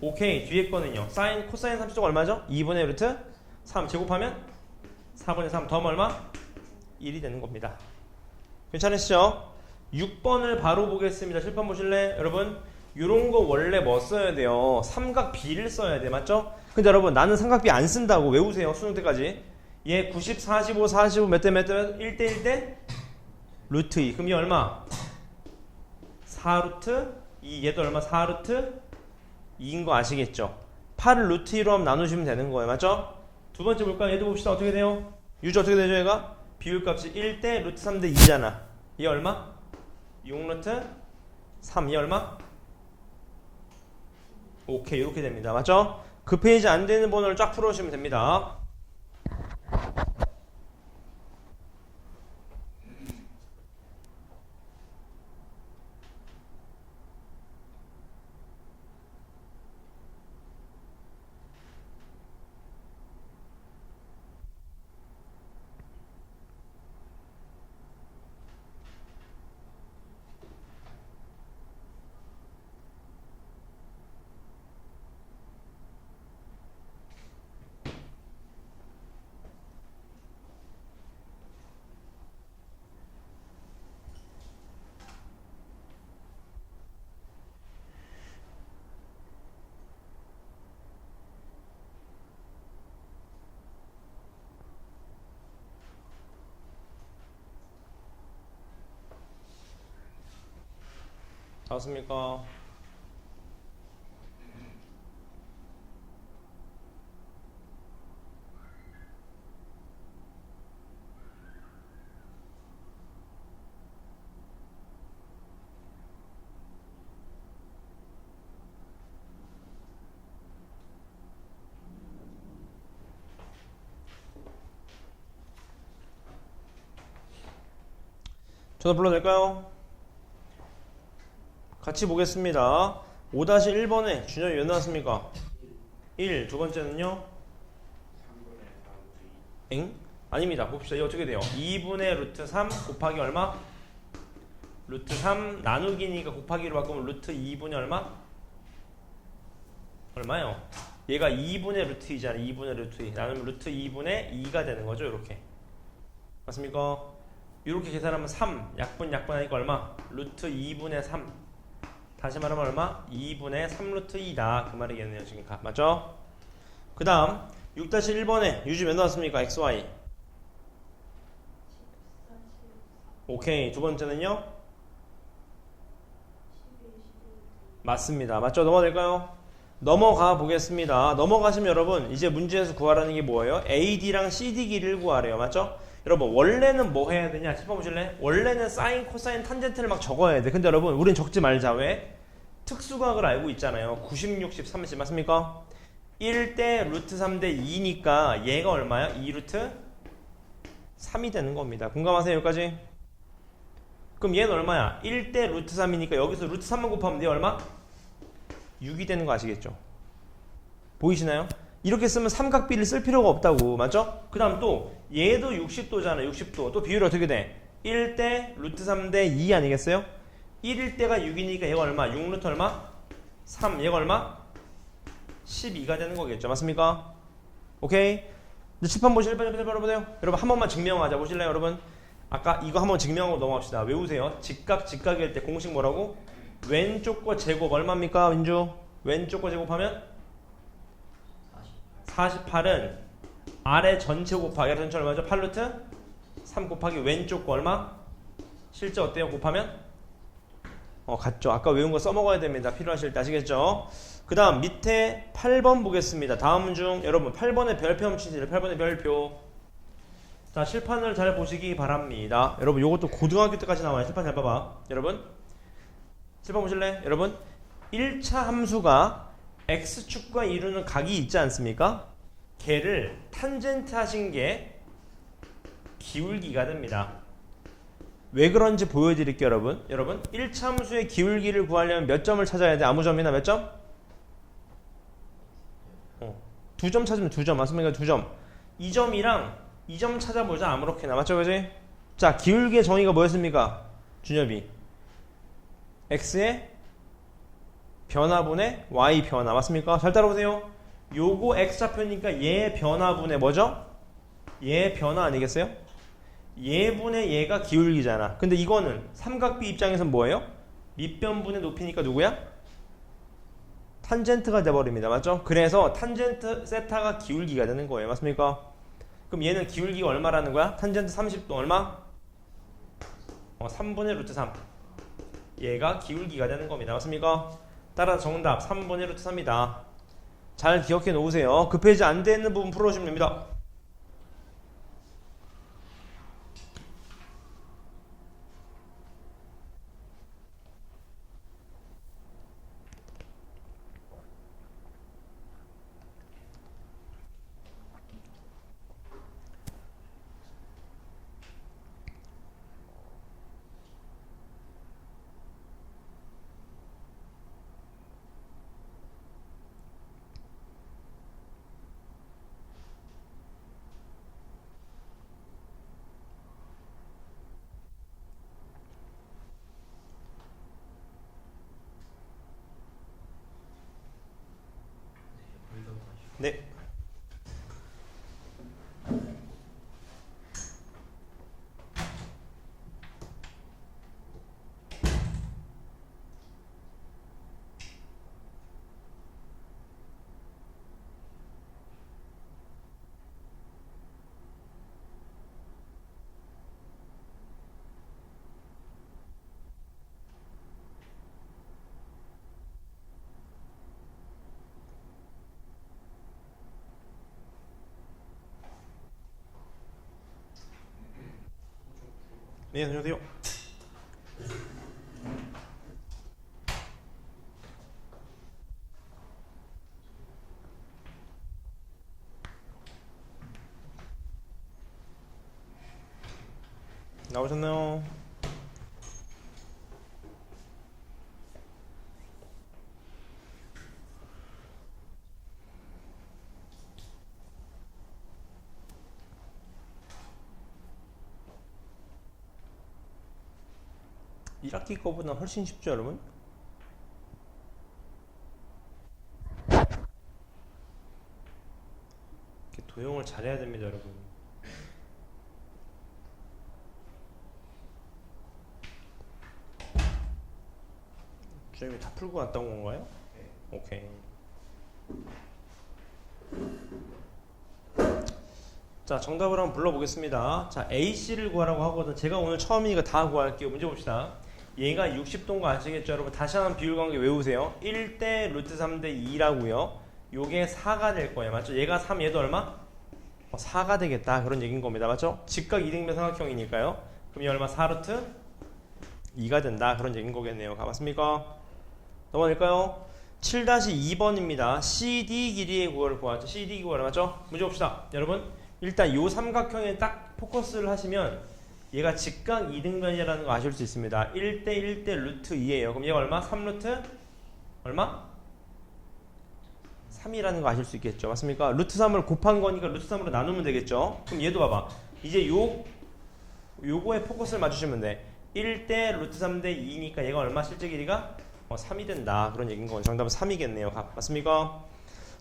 오케이. 뒤에 거는요. 사인 코사인 30도가 얼마죠? 2분의 루트 3 제곱하면? 4분의 3 더하면 얼마? 1이 되는 겁니다. 괜찮으시죠? 6번을 바로 보겠습니다. 칠판 보실래? 여러분 요런 거 원래 뭐 써야 돼요? 삼각비를 써야 돼. 맞죠? 근데 여러분 나는 삼각비 안 쓴다고 외우세요. 수능 때까지. 얘 90, 45, 45 몇 대 몇 대 1대 1대 루트 2. 그럼 얘 얼마? 4루트 2. 얘도 얼마? 4루트 2인 거 아시겠죠? 8을 루트 2로 하면 나누시면 되는 거예요. 맞죠? 두 번째 볼까요? 얘도 봅시다. 어떻게 돼요? 유주 어떻게 되죠 얘가? 비율값이 1대 루트 3대 2잖아. 얘 얼마? 6루트 3. 얘 얼마? 오케이. 이렇게 됩니다. 맞죠? 그 페이지 안 되는 번호를 쫙 풀어주시면 됩니다. 잡았습니까? 전화 불러도 될까요? 같이 보겠습니다. 5-1번에 준영이 몇 나왔습니까? 1. 두 번째는요? 엥? 아닙니다. 봅시다. 이거 어떻게 돼요? 2분의 루트 3 곱하기 얼마? 루트 3 나누기니까 곱하기로 바꾸면 루트 2분의 얼마? 얼마요? 얘가 2분의 루트 2잖아. 2분의 루트 2 나누면 루트 2분의 2가 되는 거죠. 이렇게 맞습니까? 이렇게 계산하면 3 약분 하니까 얼마? 루트 2분의 3 다시 말하면 얼마? 2분의 3루트 2다 그 말이겠네요 지금. 맞죠? 그 다음 6-1번에 유지 몇 나왔습니까? XY. 오케이. 두 번째는요? 맞습니다. 맞죠? 넘어가 될까요? 넘어가 보겠습니다. 넘어가시면 여러분 이제 문제에서 구하라는 게 뭐예요? AD랑 CD 길이를 구하래요. 맞죠? 여러분 원래는 뭐 해야 되냐? 짚어보실래? 원래는 사인, 코사인, 탄젠트를 막 적어야 돼. 근데 여러분 우린 적지 말자. 왜? 특수각을 알고 있잖아요. 90, 60, 30 맞습니까? 1대 루트 3대 2니까 얘가 얼마야? 2 루트 3이 되는 겁니다. 공감하세요? 여기까지? 그럼 얘는 얼마야? 1대 루트 3이니까 여기서 루트 3만 곱하면 얘 얼마? 6이 되는 거 아시겠죠? 보이시나요? 이렇게 쓰면 삼각비를 쓸 필요가 없다고. 맞죠? 그 다음 또 얘도 60도잖아. 60도. 또 비율이 어떻게 돼? 1대 루트 3대 2 아니겠어요? 1일 때가 6이니까 얘가 얼마? 6루트 얼마? 3. 얘가 얼마? 12가 되는 거겠죠. 맞습니까? 오케이. 근데 칠판 보실래요? 빨리 보세요. 여러분 한 번만 증명하자. 보실래요 여러분? 아까 이거 한번 증명하고 넘어갑시다. 외우세요. 직각일 때 공식 뭐라고? 왼쪽 거 제곱 얼마입니까? 민주? 왼쪽 거 제곱하면? 48은 아래 전체 곱하기 아래 전체 얼마죠? 8루트 3 곱하기 왼쪽 거 얼마? 실제 어때요? 곱하면? 같죠. 아까 외운 거 써먹어야 됩니다. 필요하실 때 아시겠죠? 그 다음 밑에 8번 보겠습니다. 다음 중 여러분 8번의 별표 훔치세요. 8번의 별표. 자, 실판을 잘 보시기 바랍니다. 여러분 요것도 고등학교 때까지 나와요. 실판 잘 봐봐. 여러분 실판 보실래? 여러분 1차 함수가 x축과 이루는 각이 있지 않습니까? 걔를 탄젠트 하신 게 기울기가 됩니다. 왜 그런지 보여드릴게요 여러분. 여러분 1차 함수의 기울기를 구하려면 몇 점을 찾아야 돼? 아무 점이나 몇 점? 2점 찾으면 2점 맞습니까? 2점. 2점이랑 2점 찾아보자. 아무렇게나. 맞죠? 그지? 자, 기울기의 정의가 뭐였습니까? 준엽이 x의 변화분의 y 변화 맞습니까? 잘 따라오세요. 요거 x좌표니까 얘 변화분의 뭐죠? 얘 변화 아니겠어요? 얘분의 얘가 기울기잖아. 근데 이거는 삼각비 입장에선 뭐예요? 밑변분의 높이니까 누구야? 탄젠트가 돼버립니다. 맞죠? 그래서 탄젠트 세타가 기울기가 되는 거예요. 맞습니까? 그럼 얘는 기울기가 얼마라는 거야? 탄젠트 30도 얼마? 3분의 루트 3. 얘가 기울기가 되는 겁니다. 맞습니까? 따라서 정답 3분의 루트 3이다. 잘 기억해 놓으세요. 급해지 안 되는 부분 풀어주시면 됩니다. 네. 네, 안녕하세요. 나오셨나요? 일학기 거보다 훨씬 쉽죠, 여러분? 이렇게 도형을 잘해야 됩니다, 여러분. 쌤이 다 풀고 갔다 온 건가요? 오케이. 자, 정답을 한번 불러보겠습니다. 자, AC를 구하라고 하거든. 제가 오늘 처음이니까 다 구할게요. 문제 봅시다. 얘가 60도인 거 아시겠죠, 여러분? 다시 한번 비율 관계 외우세요. 1대 루트 3대 2라고요. 요게 4가 될 거예요. 맞죠? 얘가 3, 얘도 얼마? 4가 되겠다. 그런 얘기인 겁니다. 맞죠? 직각 이등변 삼각형이니까요. 그럼 얘 얼마? 4루트 2가 된다. 그런 얘기인 거겠네요. 가봤습니까? 넘어갈까요? 7-2번입니다. CD 길이의 구호를 구하죠. CD 구호를 맞죠? 문제 봅시다. 여러분, 일단 요 삼각형에 딱 포커스를 하시면 얘가 직각 이등변이라는 거 아실 수 있습니다. 1대 1대 루트 2예요. 그럼 얘가 얼마? 3루트 얼마? 3이라는 거 아실 수 있겠죠. 맞습니까? 루트 3을 곱한 거니까 루트 3으로 나누면 되겠죠. 그럼 얘도 봐봐. 이제 요거에 포커스를 맞추시면 돼. 1대 루트 3대 2니까 얘가 얼마? 실제 길이가 3이 된다. 그런 얘기인 거죠. 정답은 3이겠네요. 맞습니까?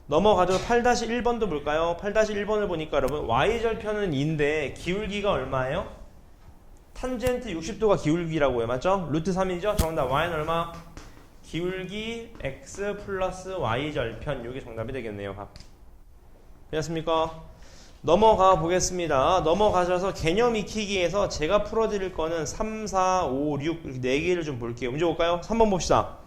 넘어가죠. 8-1번도 볼까요? 8-1번을 보니까 여러분 y절편은 2인데 기울기가 얼마예요? 탄젠트 60도가 기울기라고 해요. 맞죠? 루트 3이죠? 정답 y는 얼마? 기울기 x 플러스 y절편. 이게 정답이 되겠네요. 됐습니까? 넘어가 보겠습니다. 넘어가셔서 개념 익히기에서 제가 풀어드릴 거는 3, 4, 5, 6 이렇게 4개를 좀 볼게요. 문제 볼까요? 3번 봅시다.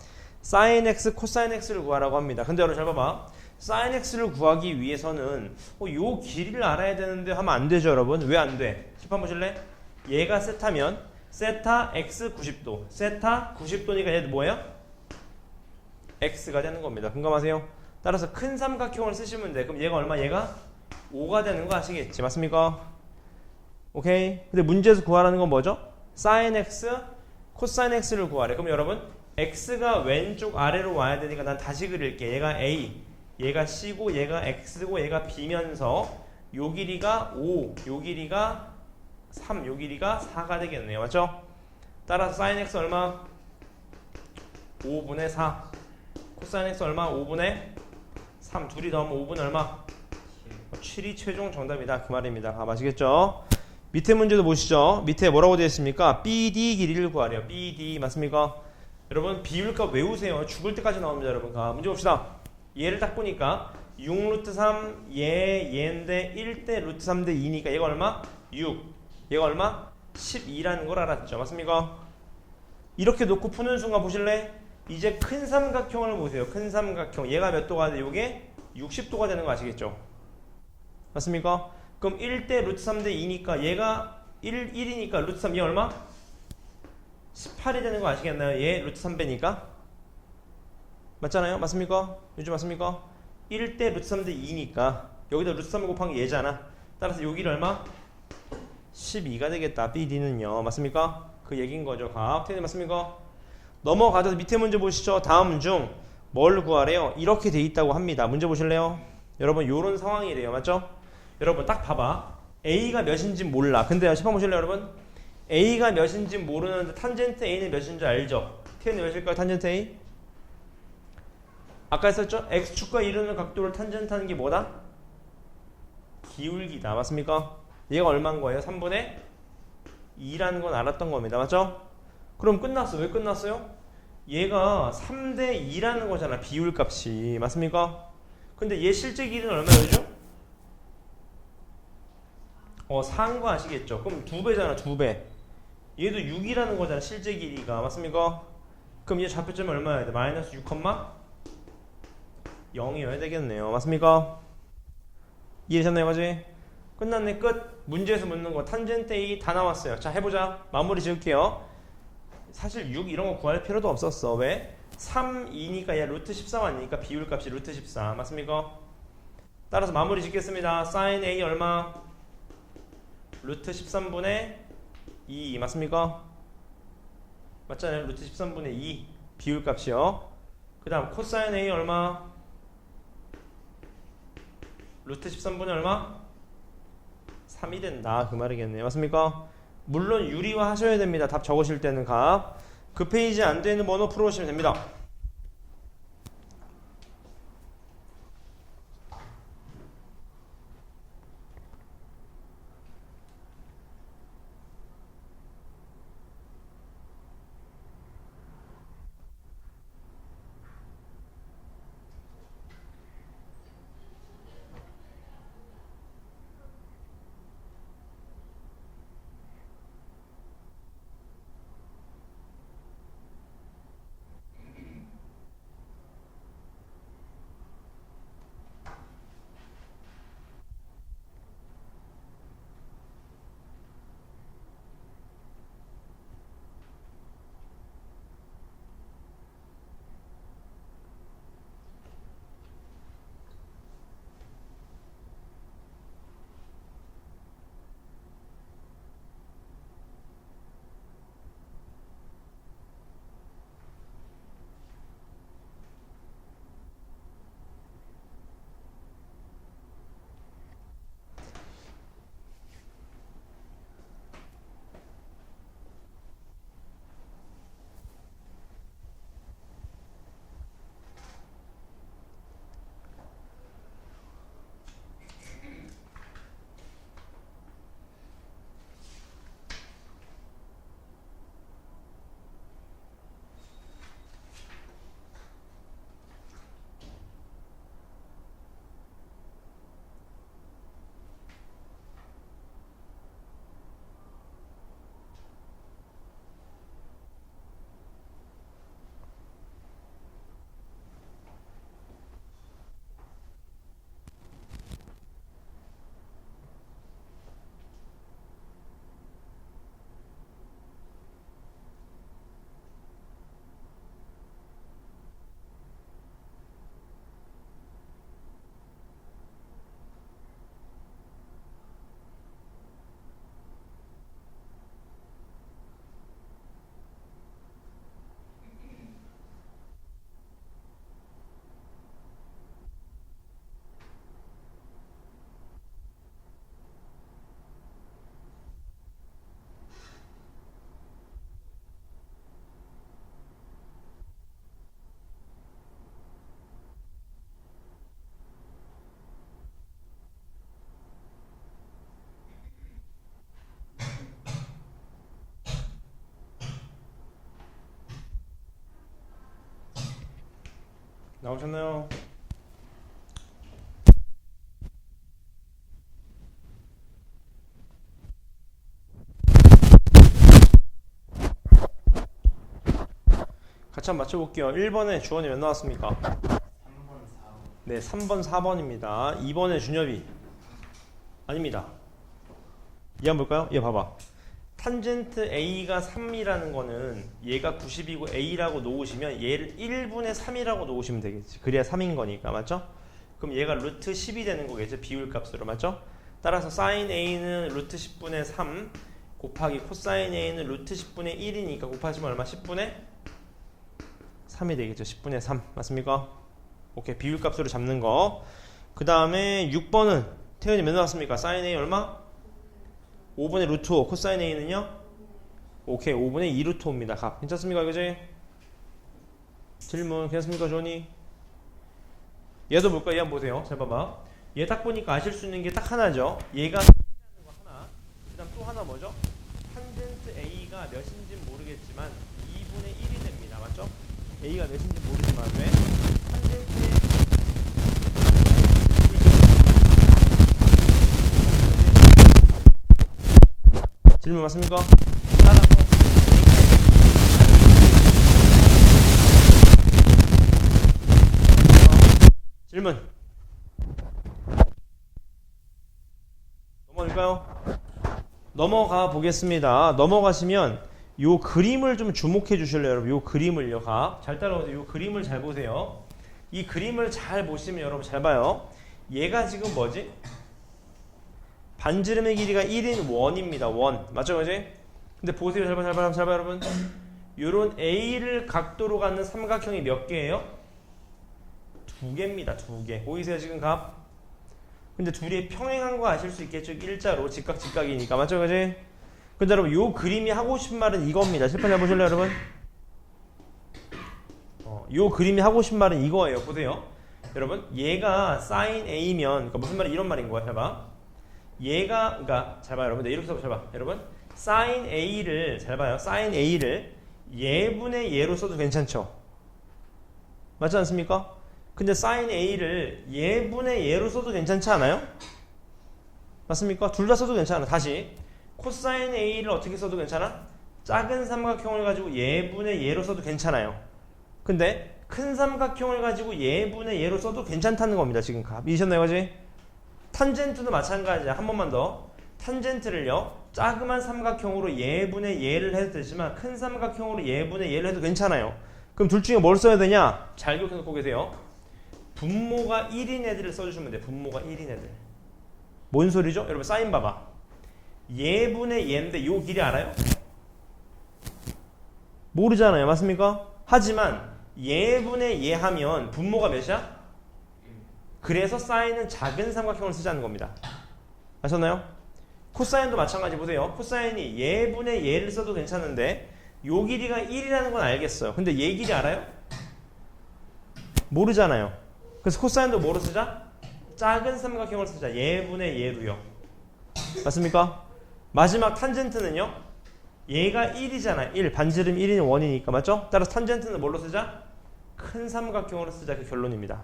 sin x, cosine x를 구하라고 합니다. 근데 여러분 잘 봐봐. sin x를 구하기 위해서는 요 길이를 알아야 되는데 하면 안 되죠, 여러분. 왜 안 돼? 칠판 보실래? 얘가 세타면 세타 x 90도, 세타 90도니까 얘도 뭐예요? x가 되는 겁니다. 공감하세요? 따라서 큰 삼각형을 쓰시면 돼. 그럼 얘가 얼마? 얘가 5가 되는 거 아시겠지? 맞습니까? 오케이. 근데 문제에서 구하라는 건 뭐죠? sin x, cosine x를 구하래. 그럼 여러분 x가 왼쪽 아래로 와야 되니까 난 다시 그릴게. 얘가 a, 얘가 c고 얘가 x고 얘가 b면서 요 길이가 5, 요 길이가 3, 요 길이가 4가 되겠네요. 맞죠? 따라서 sin x 얼마? 5분의 4. cosine x 얼마? 5분의 3. 둘이 더하면 5분의 얼마? 7이 최종 정답이다. 그 말입니다. 아시겠죠? 밑에 문제도 보시죠. 밑에 뭐라고 되어 있습니까? BD 길이를 구하래요. BD 맞습니까? 여러분 비율값 외우세요. 죽을 때까지 나옵니다. 여러분. 문제 봅시다. 얘를 딱 보니까 6루트 3 얘인데 1대 루트 3대 2니까 얘가 얼마? 6. 얘가 얼마? 12라는 걸 알았죠. 맞습니까? 이렇게 놓고 푸는 순간 보실래? 이제 큰 삼각형을 보세요. 큰 삼각형. 얘가 몇 도가 돼? 요게 60도가 되는 거 아시겠죠? 맞습니까? 그럼 1대 루트 3대 2니까 얘가 1이니까 루트 3, 얘 얼마? 18이 되는 거 아시겠나요? 얘 루트 3배니까 맞잖아요? 맞습니까? 요즘 맞습니까? 1대 루트 3대 2니까 여기다 루트 3 곱한 게 얘잖아. 따라서 여기를 얼마? 12가 되겠다. BD는요. 맞습니까? 그 얘기인 거죠. 틀린 맞습니까? 넘어가서 밑에 문제 보시죠. 다음 중 뭘 구하래요? 이렇게 돼 있다고 합니다. 문제 보실래요? 여러분 요런 상황이래요. 맞죠? 여러분 딱 봐봐. A가 몇인지 몰라. 근데 시판 보실래요 여러분? A가 몇인지 모르는데 탄젠트 A는 몇인 줄 알죠? T는 몇일까요? 탄젠트 A? 아까 했었죠? X축과 이루는 각도를 탄젠트하는 게 뭐다? 기울기다. 맞습니까? 얘가 얼마인 거예요? 3분의 2라는 건 알았던 겁니다. 맞죠? 그럼 끝났어. 왜 끝났어요? 얘가 3대 2라는 거잖아. 비율값이. 맞습니까? 근데 얘 실제 길이는 얼마였죠? 4인 거 아시겠죠? 그럼 2배잖아. 2배. 얘도 6이라는 거잖아. 실제 길이가. 맞습니까? 그럼 얘 좌표점이 얼마여야 돼? 마이너스 6,0이어야 되겠네요. 맞습니까? 이해되셨나요? 맞지? 끝났네. 끝. 문제에서 묻는 거 탄젠트 A 다 나왔어요. 자, 해보자. 마무리 지을게요. 사실 6 이런 거 구할 필요도 없었어. 왜? 3, 2니까 얘 루트 13 아니니까 비율값이 루트 14 맞습니까? 따라서 마무리 짓겠습니다. sin A 얼마? 루트 13분의 2 맞습니까? 맞잖아요. 루트 13분의 2 비율값이요. 그 다음 코사인 A 얼마? 루트 13분의 얼마? 3이 된다 그 말이겠네요. 맞습니까? 물론 유리화 하셔야 됩니다. 답 적으실 때는 값. 그 페이지 안 되는 번호 풀어오시면 됩니다. 나오셨나요? 같이 한번 맞춰볼게요. 1번에 주원이 몇 나왔습니까? 3번, 4번. 네, 3번, 4번입니다. 2번에 준엽이 아닙니다. 얘 한번 볼까요? 얘 봐봐. 탄젠트 A가 3이라는 거는 얘가 90이고 A라고 놓으시면 얘를 1분의 3이라고 놓으시면 되겠지. 그래야 3인 거니까 맞죠? 그럼 얘가 루트 10이 되는 거겠죠. 비율값으로 맞죠? 따라서 sin A는 루트 10분의 3 곱하기 코사인 A는 루트 10분의 1이니까 곱하시면 얼마? 10분의 3이 되겠죠. 10분의 3 맞습니까? 오케이, 비율값으로 잡는 거. 그 다음에 6번은 태연이 몇 나왔습니까? sin A 얼마? 5분의 루트 5 코사인 A는요? 오케이, 5분의 2 루트 5입니다. 값 괜찮습니까? 그지? 질문 괜찮습니까? 조니? 얘도 볼까요? 얘 한번 보세요. 잘 봐봐. 얘 딱 보니까 아실 수 있는 게 딱 하나죠. 얘가 거 하나. 그 다음 또 하나 뭐죠? 탄젠트 A가 몇인지 모르겠지만 2분의 1이 됩니다. 맞죠? A가 몇인지 모르지만 왜? 탄젠트의 질문 맞습니까? 따라서 질문 바꿔줄까요? 넘어가 보겠습니다. 넘어가시면 요 그림을 좀 주목해 주실래요, 여러분? 요 그림을요. 잘 따라오세요. 요 그림을 잘 보세요. 이 그림을 잘 보시면 여러분 잘 봐요. 얘가 지금 뭐지? 반지름의 길이가 1인 원입니다. 원. 맞죠, 그지? 근데 보세요. 잘 봐, 여러분. 요런 A를 각도로 갖는 삼각형이 몇 개예요? 2개입니다. 2개. 보이세요, 지금 값? 근데 둘이 평행한 거 아실 수 있겠죠? 일자로 직각이니까. 맞죠, 그지? 근데 여러분 요 그림이 하고 싶은 말은 이겁니다. 칠판 해보실래요, 여러분? 요 그림이 하고 싶은 말은 이거예요. 보세요. 여러분 얘가 sin A면 그러니까 무슨 말이 이런 말인 거야. 잘 봐. 얘가 그러니까 잘 봐요, 여러분. 이렇게 잘 봐. 여러분 sin A를 잘 봐요. sin A를 예분의 예로 써도 괜찮죠? 맞지 않습니까? 근데 sin A를 예분의 예로 써도 괜찮지 않아요? 맞습니까? 둘 다 써도 괜찮아. 다시 코사인 A를 어떻게 써도 괜찮아? 작은 삼각형을 가지고 예분의 예로 써도 괜찮아요. 근데 큰 삼각형을 가지고 예분의 예로 써도 괜찮다는 겁니다. 지금 값 이해하셨나요, 그지? 탄젠트도 마찬가지야. 한 번만 더. 탄젠트를요 작은 삼각형으로 예분의 예를 해도 되지만 큰 삼각형으로 예분의 예를 해도 괜찮아요. 그럼 둘 중에 뭘 써야 되냐? 잘 기억해놓고 계세요. 분모가 1인 애들을 써주시면 돼요. 분모가 1인 애들. 뭔 소리죠? 여러분 사인 봐봐. 예분의 예인데 요 길이 알아요? 모르잖아요. 맞습니까? 하지만 예분의 예 하면 분모가 몇이야? 그래서 사인은 작은 삼각형을 쓰자는 겁니다. 아셨나요? 코사인도 마찬가지. 보세요. 코사인이 예분의 예를 써도 괜찮은데 요 길이가 1이라는 건 알겠어요. 근데 얘 길이 알아요? 모르잖아요. 그래서 코사인도 뭐로 쓰자? 작은 삼각형을 쓰자. 예분의 예로요. 맞습니까? 마지막 탄젠트는요. 얘가 1이잖아. 1. 반지름 1인 원이니까. 맞죠? 따라서 탄젠트는 뭘로 쓰자? 큰 삼각형으로 쓰자. 그 결론입니다.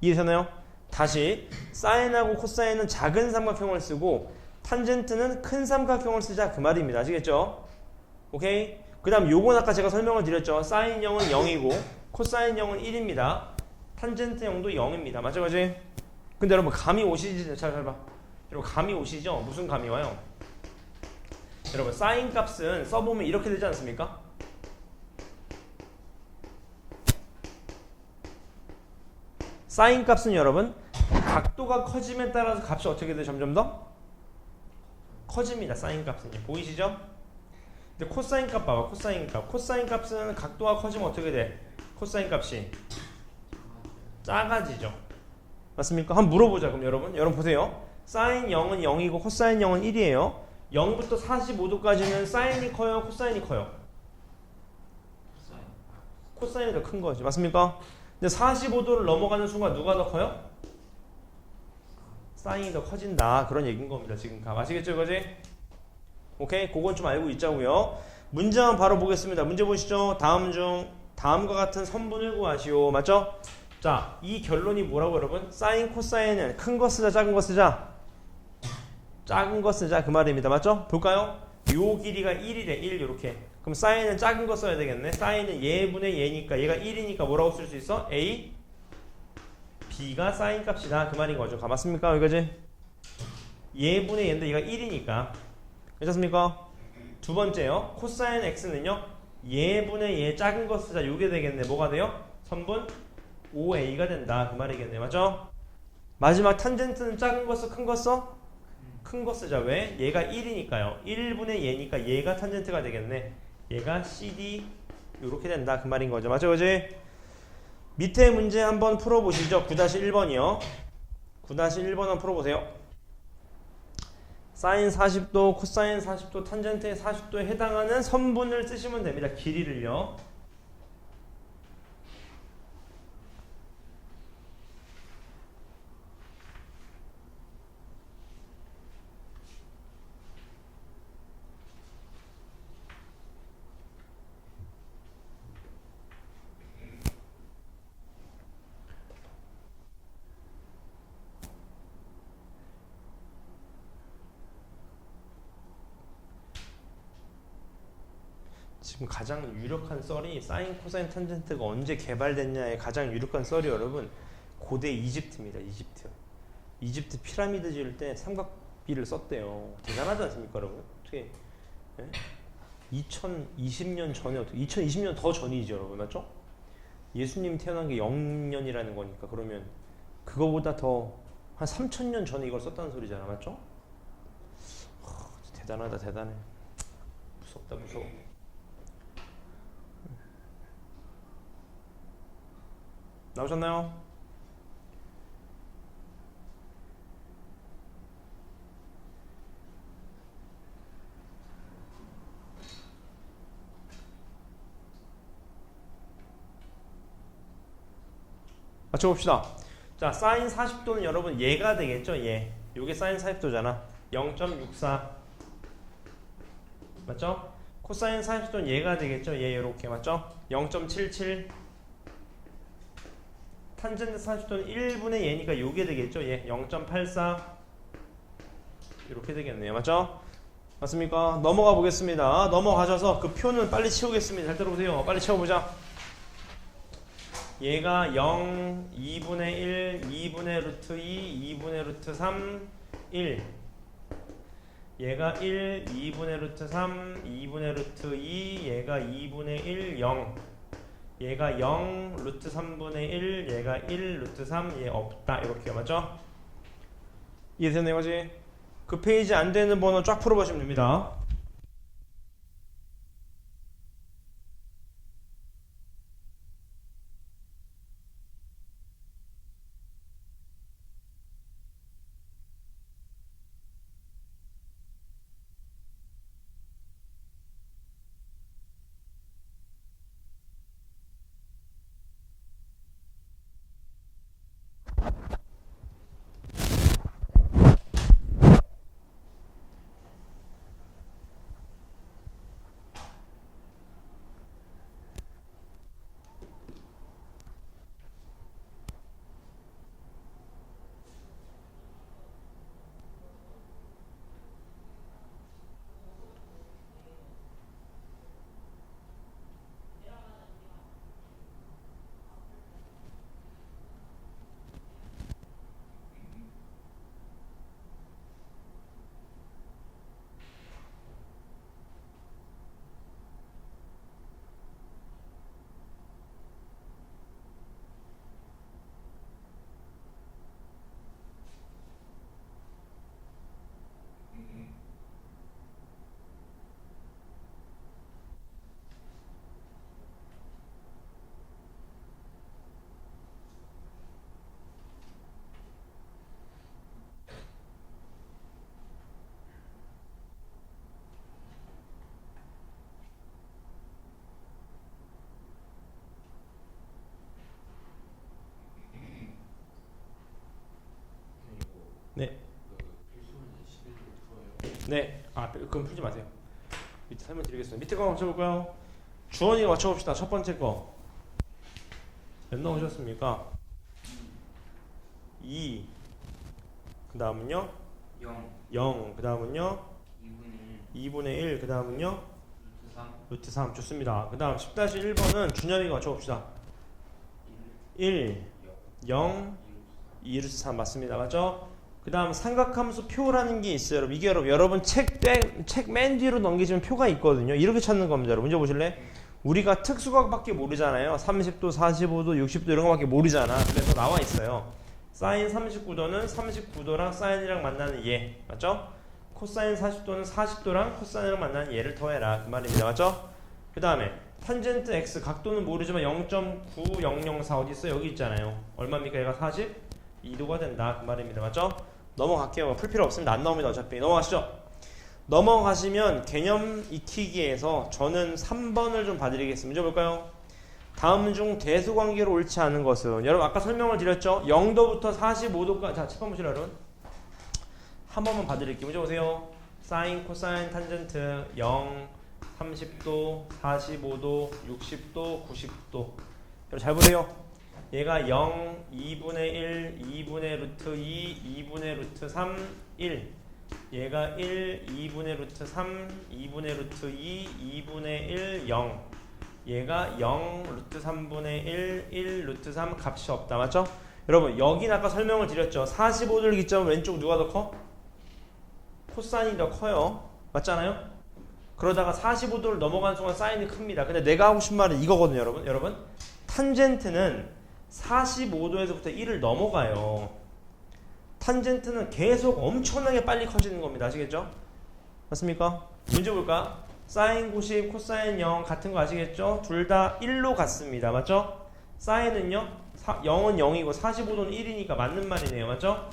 이해되셨나요? 다시 사인하고 코사인은 작은 삼각형을 쓰고 탄젠트는 큰 삼각형을 쓰자. 그 말입니다. 아시겠죠? 오케이? 그 다음 요건 아까 제가 설명을 드렸죠. 사인 0은 0이고 코사인 0은 1입니다. 탄젠트 0도 0입니다. 맞죠? 그지? 근데 여러분 감이 오시지? 잘 봐. 여러분 감이 오시죠? 무슨 감이 와요? 여러분 사인 값은 써보면 이렇게 되지 않습니까? 사인 값은 여러분 각도가 커짐에 따라서 값이 어떻게 돼? 점점 더 커집니다. 사인 값은 보이시죠? 근데 코사인 값 봐봐. 코사인 값. 코사인 값은 각도가 커지면 어떻게 돼? 코사인 값이 작아지죠. 맞습니까? 한번 물어보자. 그럼 여러분 보세요. 사인 0은 0이고 코사인 0은 1이에요. 0부터 45도까지는 사인이 커요? 코사인이 커요? 코사인이 더 큰 거지. 맞습니까? 근데 45도를 넘어가는 순간 누가 더 커요? 사인이 더 커진다. 그런 얘기인 겁니다. 지금 감 아시겠죠? 그지? 오케이? 그건 좀 알고 있자고요. 문제 한번 바로 보겠습니다. 문제 보시죠. 다음과 같은 선분을 구하시오. 맞죠? 자, 이 결론이 뭐라고 여러분? 사인 코사인은 큰 거 쓰자, 작은 거 쓰자? 작은 거 쓰자 그 말입니다. 맞죠? 볼까요? 요 길이가 1이래. 1 이렇게. 그럼 사인은 작은 거 써야 되겠네. 사인은 예분의 예니까 얘가 1이니까 뭐라고 쓸 수 있어? A B가 사인 값이다 그 말인 거죠. 맞습니까? 여기까지? 예분의 예인데 얘가 1이니까 괜찮습니까? 두 번째요. 코사인 X는요. 예분의 예 작은 거 쓰자. 요게 되겠네. 뭐가 돼요? 선분 5A가 된다 그 말이겠네. 맞죠? 마지막 탄젠트는 작은 거 써? 큰 거 써? 큰 거 쓰자. 왜? 얘가 1이니까요. 1분의 얘니까 얘가 탄젠트가 되겠네. 얘가 CD 이렇게 된다 그 말인 거죠. 맞죠? 그지? 밑에 문제 한번 풀어보시죠. 9-1번이요. 9-1번 한번 풀어보세요. 사인 40도, 코사인 40도, 탄젠트의 40도에 해당하는 선분을 쓰시면 됩니다. 길이를요. 지금 가장 유력한 썰이 사인, 코사인, 탄젠트가 언제 개발됐냐의 가장 유력한 썰이 여러분 고대 이집트입니다. 이집트 피라미드 지을 때 삼각비를 썼대요. 대단하지 않습니까, 여러분? 어떻게 2020년 전에 어떻게 2020년 더 전이죠, 여러분, 맞죠? 예수님 태어난 게 0년이라는 거니까 그러면 그거보다 더 한 3,000년 전에 이걸 썼다는 소리잖아, 맞죠? 대단하다, 대단해. 무섭다, 무서워. 나오셨나요? 맞춰봅시다. 자, 사인 40도는 여러분 얘가 되겠죠? 얘. 요게 사인 40도잖아. 0.64 맞죠? 코사인 40도는 얘가 되겠죠? 얘 요렇게 맞죠? 0.77 탄젠트 40도는 1분의 얘니까 요게 되겠죠? 얘 0.84 이렇게 되겠네요. 맞죠? 맞습니까? 넘어가 보겠습니다. 넘어가셔서 그 표는 빨리 치우겠습니다. 잘 들어보세요. 빨리 채워보자. 얘가 0, 2분의 1, 2분의 루트 2, 2분의 루트 3, 1 얘가 1, 2분의 루트 3, 2분의 루트 2 얘가 2분의 1, 0 얘가 0, 루트 3분의 1 얘가 1, 루트 3 얘 없다 이렇게 맞죠? 이해되는 거지? 그 페이지 안 되는 번호 쫙 풀어보시면 됩니다. 네. 네. 아, 그럼 풀지 마세요. 밑에 설명드리겠습니다. 밑에 거 맞춰볼까요? 주원이가 맞춰봅시다. 첫 번째 거. 몇 나오셨습니까? 2. 그 다음은요? 0, 0. 그 다음은요? 2분의 1, 2분의 1. 그 다음은요? 루트 3, 루트 3. 좋습니다. 그 다음 10-1번은 준현이가 맞춰봅시다. 1. 0. 2 루트 3 맞습니다. 맞죠? 그 다음 삼각함수 표라는 게 있어요. 여러분. 이게 여러분 책 맨 뒤로 넘기시면 표가 있거든요. 이렇게 찾는 겁니다. 여러분. 문제 보실래? 우리가 특수각밖에 모르잖아요. 30도, 45도, 60도 이런 거밖에 모르잖아. 그래서 나와 있어요. 사인 39도는 39도랑 사인이랑 만나는 얘. 맞죠? 코사인 40도는 40도랑 코사인이랑 만나는 얘를 더해라. 그 말입니다. 맞죠? 그 다음에 탄젠트 x 각도는 모르지만 0.9004 어디 있어요? 여기 있잖아요. 얼마입니까? 얘가 42도가 된다. 그 말입니다. 맞죠? 넘어갈게요. 풀 필요 없습니다. 안 나옵니다. 어차피. 넘어가시죠. 넘어가시면 개념 익히기에서 저는 3번을 좀 봐드리겠습니다. 문제 볼까요? 다음 중 대수관계로 옳지 않은 것은 여러분 아까 설명을 드렸죠? 0도부터 45도까지 자 책 보시라 여러분 한 번만 봐드릴게요. 문제 보세요. 사인, 코사인, 탄젠트 0, 30도, 45도, 60도, 90도 여러분 잘 보세요. 얘가 0, 2분의 1, 2분의 루트 2, 2분의 루트 3, 1 얘가 1, 2분의 루트 3, 2분의 루트 2, 2분의 1, 0 얘가 0, 루트 3분의 1, 1, 루트 3 값이 없다. 맞죠? 여러분 여긴 아까 설명을 드렸죠. 45도를 기점으로 왼쪽 누가 더 커? 코사인이 더 커요. 맞잖아요? 그러다가 45도를 넘어가는 순간 사인이 큽니다. 근데 내가 하고 싶은 말은 이거거든요, 여러분. 탄젠트는 45도에서부터 1을 넘어가요. 탄젠트는 계속 엄청나게 빨리 커지는 겁니다. 아시겠죠? 맞습니까? 문제 볼까? 사인 90, 코사인 0 같은 거 아시겠죠? 둘 다 1로 같습니다. 맞죠? 사인은요? 0은 0이고 45도는 1이니까 맞는 말이네요. 맞죠?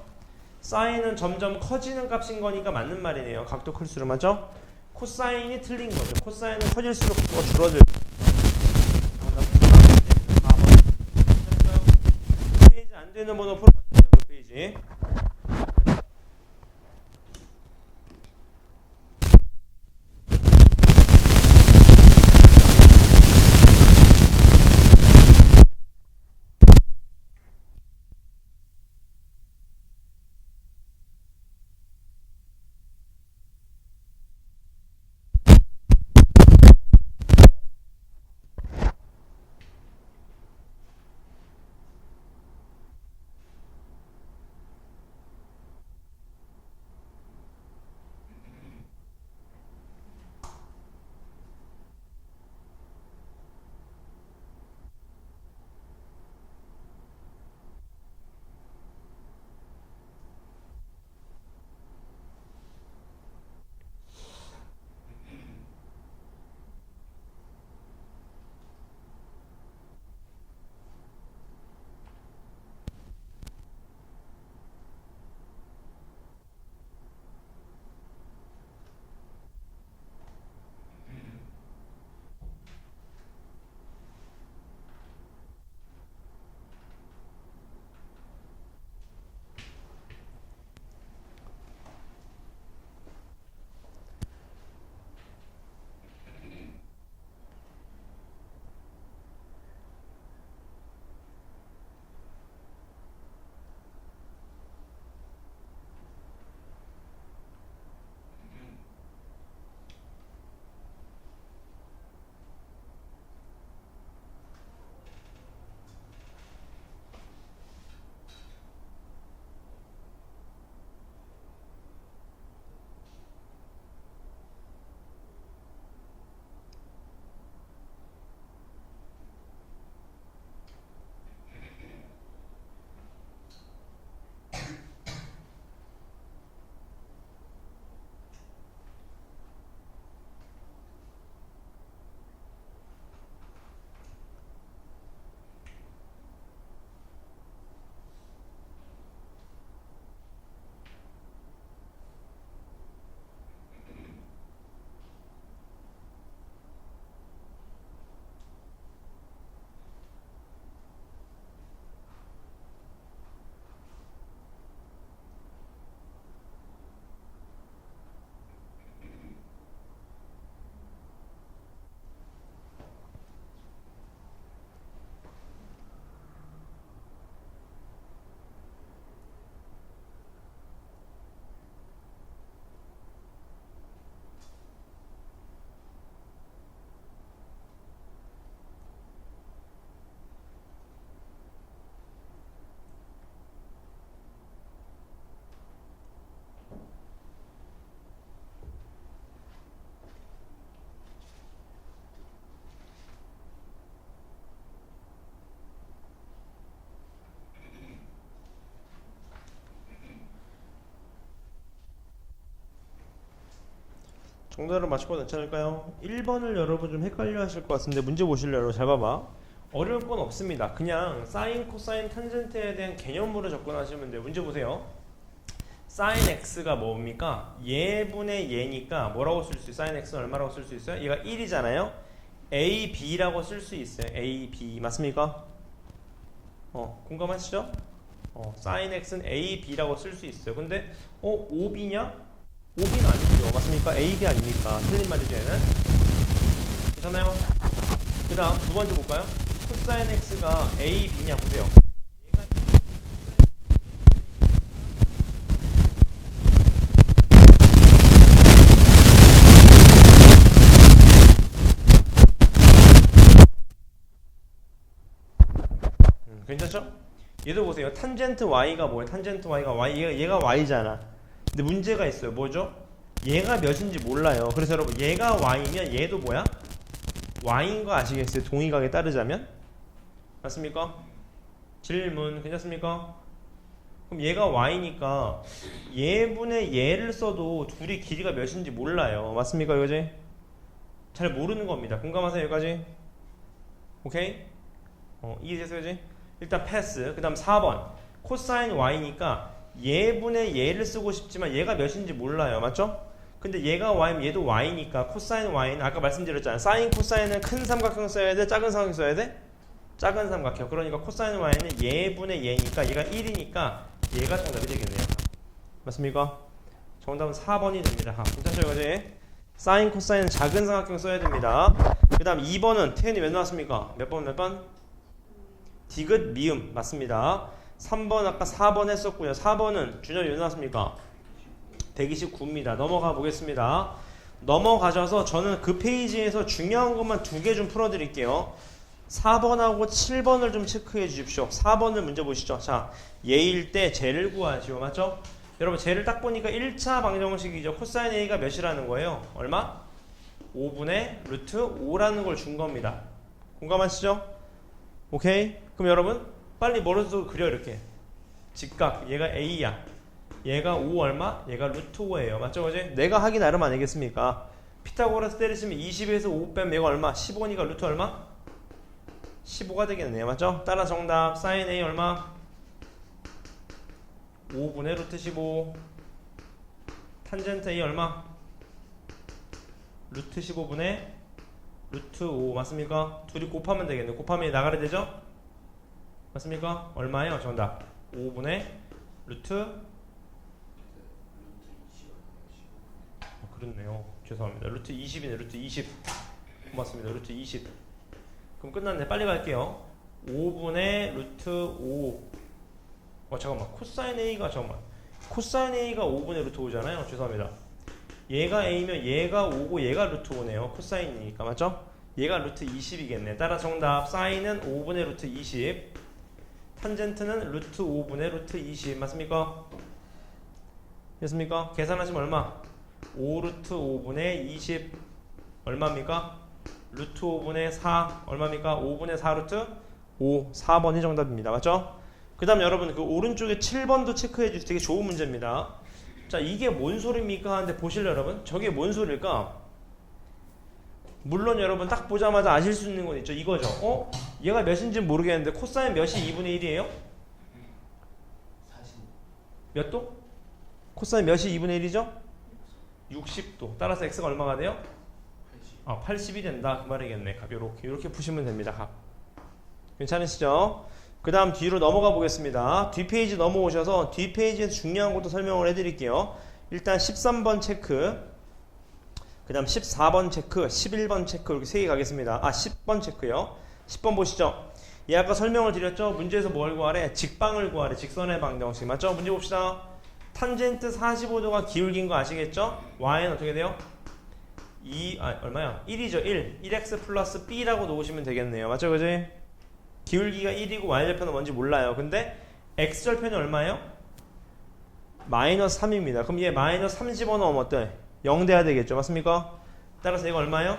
사인은 점점 커지는 값인 거니까 맞는 말이네요. 각도 클수록. 맞죠? 코사인이 틀린 거죠. 코사인은 커질수록 각도가 줄어들. 페이지 안 되는 번호 풀어주세요. 그 페이지. 정답을 맞추고 괜찮을까요? 1번을 여러분 좀 헷갈려 하실 것 같은데 문제 보실래요? 여러분 잘 봐봐. 어려울 건 없습니다. 그냥 사인, 코사인, 탄젠트에 대한 개념으로 접근하시면 돼요. 문제 보세요. 사인 x가 뭡니까? 예분의 예니까 뭐라고 쓸 수 있어요? 사인 x는 얼마라고 쓸 수 있어요? 얘가 1이잖아요. a, b라고 쓸 수 있어요. a, b 맞습니까? 공감하시죠? 사인 x는 a, b라고 쓸 수 있어요. 근데 5b냐? 5b는 아니죠. 맞습니까? AB 아닙니까? 틀린 말이죠, 얘는. 괜찮아요? 그 다음 두 번째 볼까요? 코사인 x가 A, B냐 보세요. 괜찮죠? 얘도 보세요. 탄젠트 y가 뭐예요? 탄젠트 y가 y, 얘가 y잖아. 근데 문제가 있어요. 뭐죠? 얘가 몇인지 몰라요. 그래서 여러분 얘가 y면 얘도 뭐야? y인 거 아시겠어요? 동의각에 따르자면? 맞습니까? 질문 괜찮습니까? 그럼 얘가 y니까 얘분의 얘를 써도 둘이 길이가 몇인지 몰라요. 맞습니까? 이거지? 잘 모르는 겁니다. 공감하세요? 여기까지? 오케이? 이해되세요? 그지? 일단 패스. 그 다음 4번 코사인 y니까 얘분의 얘를 쓰고 싶지만 얘가 몇인지 몰라요. 맞죠? 근데 얘가 y면 얘도 y니까 코사인 y는 아까 말씀드렸잖아요. 사인 코사인은 큰 삼각형 써야 돼? 작은 삼각형 써야 돼? 작은 삼각형. 그러니까 코사인 y는 얘분의 얘니까 얘가 1이니까 얘가 정답이 되겠네요. 맞습니까? 정답은 4번이 됩니다. 괜찮죠? 이거지? 사인 코사인은 작은 삼각형 써야 됩니다. 그 다음 2번은 태연이 몇 나왔습니까? 몇 번 몇 번? 디귿 미음 맞습니다. 3번 아까 4번 했었고요. 4번은 준현이 몇 나왔습니까? 129입니다. 넘어가 보겠습니다. 넘어가셔서 저는 그 페이지에서 중요한 것만 2개 좀 풀어드릴게요. 4번하고 7번을 좀 체크해 주십시오. 4번을 문제 보시죠. 자, 얘일 때 쟤를 구하시오. 맞죠? 여러분 쟤를 딱 보니까 1차 방정식이죠. 코사인 A가 몇이라는 거예요? 얼마? 5분의 루트 5라는 걸 준 겁니다. 공감하시죠? 오케이? 그럼 여러분 빨리 머릿속으로 그려 이렇게. 직각 얘가 A야. 얘가 5 얼마? 얘가 루트 5예요. 맞죠? 그지? 내가 하기 나름 아니겠습니까? 피타고라스 때리시면 20에서 5 빼면 얘가 얼마? 15니까 루트 얼마? 15가 되겠네요. 맞죠? 따라 정답 사인 A 얼마? 5분의 루트 15. 탄젠트 A 얼마? 루트 15분의 루트 5 맞습니까? 둘이 곱하면 되겠네. 곱하면 나가야 되죠? 맞습니까? 얼마예요? 정답 5분의 루트 그렇네요. 죄송합니다. 루트 20이네. 루트 20 고맙습니다. 루트 20 그럼 끝났네. 빨리 갈게요. 5분의 루트 5 잠깐만 코사인 A가 잠깐만 코사인 A가 5분의 루트 5잖아요. 죄송합니다. 얘가 A면 얘가 5고 얘가 루트 5네요. 코사인이니까 맞죠? 얘가 루트 20이겠네. 따라 정답 사인은 5분의 루트 20 탄젠트는 루트 5분의 루트 20 맞습니까? 됐습니까? 계산하시면 얼마? 5루트 5분의 20 얼마입니까? 루트 5분의 4 얼마입니까? 5분의 4루트 5 4번이 정답입니다. 맞죠? 그 다음 여러분 그 오른쪽에 7번도 체크해 주세요. 되게 좋은 문제입니다. 자 이게 뭔 소리입니까? 하는데 보실래요 여러분? 저게 뭔 소리일까? 물론 여러분 딱 보자마자 아실 수 있는 건 있죠. 이거죠. 얘가 몇인지 모르겠는데 코사인 몇이 2분의 1이에요? 40. 몇 도? 코사인 몇이 2분의 1이죠? 60도. 따라서 x가 얼마가 돼요? 80. 80이 된다. 그 말이겠네. 값 이렇게 푸시면 됩니다. 값. 괜찮으시죠? 그 다음 뒤로 넘어가 보겠습니다. 뒷페이지 넘어오셔서 뒷페이지에서 중요한 것도 설명을 해드릴게요. 일단 13번 체크, 그 다음 14번 체크, 11번 체크 이렇게 3개 가겠습니다. 10번 체크요. 10번 보시죠. 얘 아까 설명을 드렸죠. 문제에서 뭘 구하래? 직방을 구하래. 직선의 방정식 맞죠? 문제 봅시다. 탄젠트 45도가 기울긴 거 아시겠죠? y는 어떻게 돼요? 얼마야? 1이죠. 1x 플러스 b라고 놓으시면 되겠네요. 맞죠? 그지? 기울기가 1이고 y절편은 뭔지 몰라요. 근데 x절편이 얼마예요? 마이너스 3입니다. 그럼 얘 마이너스 30원 넣으면 어때? 0 돼야 되겠죠. 맞습니까? 따라서 얘가 얼마예요?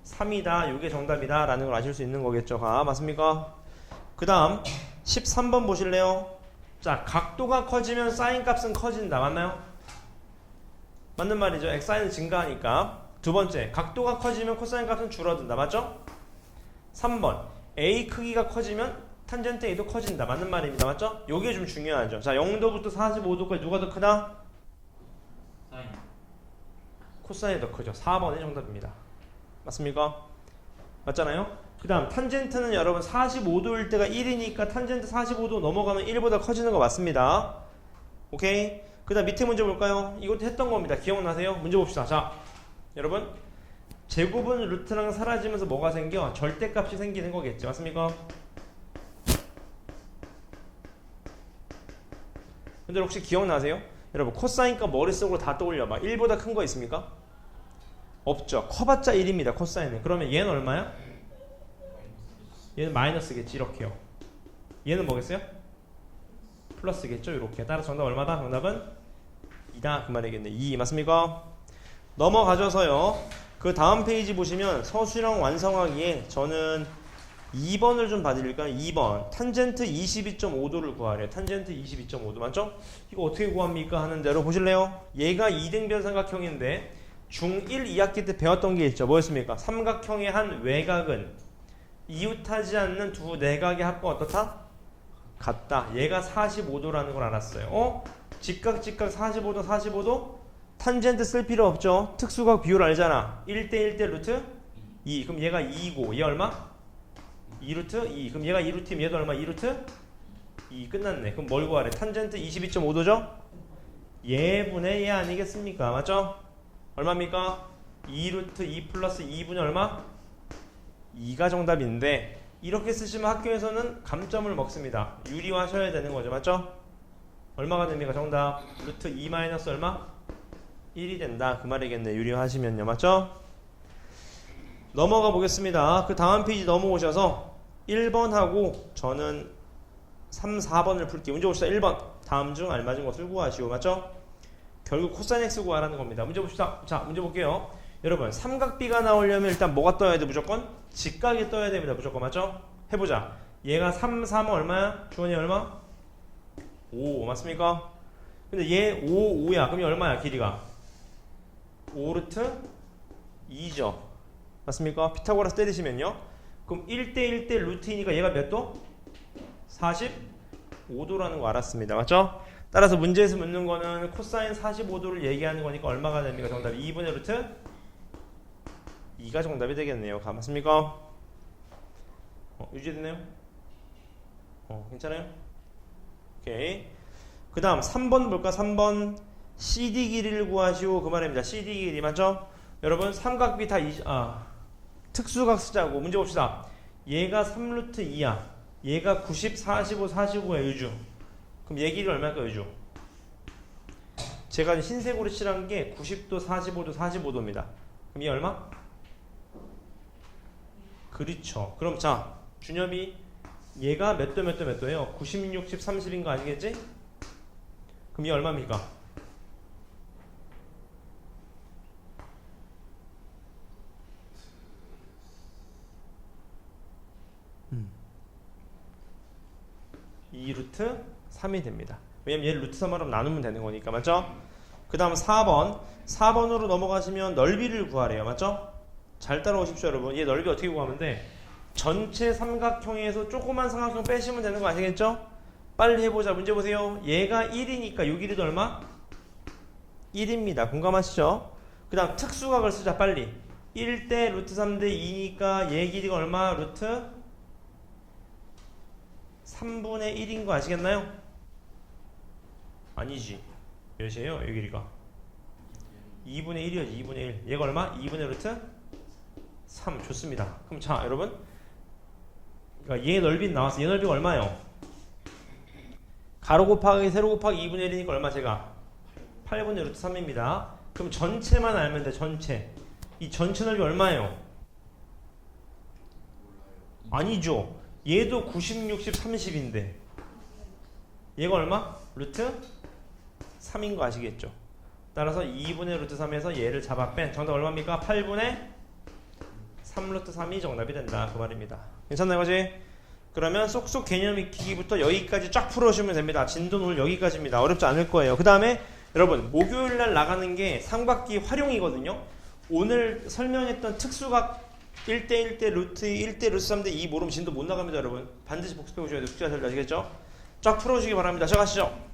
3이다. 이게 정답이다. 라는 걸 아실 수 있는 거겠죠. 맞습니까? 그 다음 13번 보실래요? 자, 각도가 커지면 사인 값은 커진다. 맞나요? 맞는 말이죠. x사인은 증가하니까. 두 번째, 각도가 커지면 코사인 값은 줄어든다. 맞죠? 3번, a 크기가 커지면 탄젠트 a도 커진다. 맞는 말입니다. 맞죠? 요게 좀 중요하죠. 자, 0도부터 45도까지 누가 더 크다? 사인. 코사인이 더 크죠. 4번이 정답입니다. 맞습니까? 맞잖아요? 그 다음 탄젠트는 여러분 45도일 때가 1이니까 탄젠트 45도 넘어가면 1보다 커지는 거 맞습니다. 오케이? 그 다음 밑에 문제 볼까요? 이것도 했던 겁니다. 기억나세요? 문제 봅시다. 자, 여러분 제곱은 루트랑 사라지면서 뭐가 생겨? 절대값이 생기는 거겠죠. 맞습니까? 근데 혹시 기억나세요? 여러분 코사인값 머릿속으로 다 떠올려 봐. 1보다 큰 거 있습니까? 없죠. 커봤자 1입니다. 코사인은. 그러면 얘는 얼마야? 얘는 마이너스겠지. 이렇게요. 얘는 뭐겠어요? 플러스겠죠. 이렇게. 따라서 정답 얼마다? 정답은 2다 그 말이겠네. 2 맞습니까? 넘어가셔서요. 그 다음 페이지 보시면 서술형 완성하기에 저는 2번을 좀 봐드릴까요? 2번 탄젠트 22.5도를 구하래요. 탄젠트 22.5도 맞죠? 이거 어떻게 구합니까? 하는 대로 보실래요? 얘가 2등변 삼각형인데 중1 2학기 때 배웠던 게 있죠. 뭐였습니까? 삼각형의 한 외곽은 이웃하지 않는 두 내각의 합과 어떻다? 같다. 얘가 45도라는 걸 알았어요. 직각 45도 45도? 탄젠트 쓸 필요 없죠. 특수각 비율 알잖아. 1대 1대 루트 2. 그럼 얘가 2고 얘 얼마? 2루트 2. 그럼 얘가 2루트면 얘도 얼마? 2루트 2. 끝났네. 그럼 뭘 구하래? 탄젠트 22.5도죠? 얘분의 얘 아니겠습니까? 맞죠? 얼마입니까? 2루트 2 플러스 2분의 얼마? 2가 정답인데 이렇게 쓰시면 학교에서는 감점을 먹습니다. 유리화하셔야 되는 거죠. 맞죠? 얼마가 됩니까? 정답. 루트 2 마이너스 얼마? 1이 된다. 그 말이겠네. 유리화하시면요. 맞죠? 넘어가 보겠습니다. 그 다음 페이지 넘어오셔서 1번하고 저는 3, 4번을 풀게요. 문제 봅시다. 1번. 다음 중 알맞은 것을 구하시오. 맞죠? 결국 코사인 x 구하라는 겁니다. 문제 봅시다. 자, 문제 볼게요. 여러분, 삼각비가 나오려면 일단 뭐가 떠야 돼? 무조건? 직각이 떠야 됩니다. 무조건. 맞죠? 해보자. 얘가 3, 3은 얼마야? 주원이 얼마? 5. 맞습니까? 근데 얘 5, 5야. 그럼 얘 얼마야? 길이가? 5루트 2죠. 맞습니까? 피타고라스 때리시면요. 그럼 1대 1대 루트이니까 얘가 몇 도? 45도라는 거 알았습니다. 맞죠? 따라서 문제에서 묻는 거는 코사인 45도를 얘기하는 거니까 얼마가 됩니까? 정답 2분의 루트 2가 정답이 되겠네요. 맞습니까? 유지됐네요? 괜찮아요? 오케이. 그 다음 3번 볼까? 3번 CD 길이를 구하시오. 그 말입니다. CD 길이 맞죠? 여러분 삼각비 다 특수각 쓰자고. 문제 봅시다. 얘가 3루트 2야. 얘가 90, 45, 45야. 유주. 그럼 얘 길이 얼마일까? 유주. 제가 흰색으로 칠한 게 90도, 45도, 45도입니다. 그럼 얘 얼마? 그렇죠. 그럼 자, 준엽이 얘가 몇 도 몇 도 몇 도예요? 90, 60, 30인 거 아니겠지? 그럼 얘 얼마입니까? 이 루트 3이 됩니다. 왜냐면 얘를 루트 3으로 나누면 되는 거니까. 맞죠? 그 다음 4번. 4번으로 넘어가시면 넓이를 구하래요. 맞죠? 잘 따라오십시오 여러분. 얘 넓이 어떻게 구하면 돼? 전체 삼각형에서 조그만 삼각형 빼시면 되는 거 아시겠죠? 빨리 해보자. 문제 보세요. 얘가 1이니까 요 길이도 얼마? 1입니다. 공감하시죠? 그 다음 특수각을 쓰자. 빨리. 1대 루트 3대 2니까 얘 길이가 얼마? 루트 3분의 1인 거 아시겠나요? 아니지. 몇이에요? 이 길이가 2분의 1이었지. 2분의 1. 얘가 얼마? 2분의 루트 3. 좋습니다. 그럼 자 여러분, 그러니까 얘 넓이 나왔어. 얘 넓이가 얼마예요? 가로 곱하기 세로 곱하기 2분의 1이니까 얼마? 제가 8분의 루트 3입니다. 그럼 전체만 알면 돼. 전체. 이 전체 넓이 얼마예요? 아니죠. 얘도 90, 60, 30인데 얘가 얼마? 루트 3인 거 아시겠죠? 따라서 2분의 루트 3에서 얘를 잡아 뺀 정답 얼마입니까? 8분의 3 루트 3이 정답이 된다. 그 말입니다. 괜찮나요? 그지? 그러면 쏙쏙 개념 익히기부터 여기까지 쫙 풀어주시면 됩니다. 진도는 오늘 여기까지입니다. 어렵지 않을 거예요. 그 다음에 여러분 목요일날 나가는 게 삼각기 활용이거든요. 오늘 설명했던 특수각 1대 1대 루트 2, 1대 루트 3대 2 모르면 진도 못 나갑니다. 여러분 반드시 복습해 오셔야 돼요. 숙제가 잘 아시겠죠? 쫙 풀어주시기 바랍니다. 시작하시죠.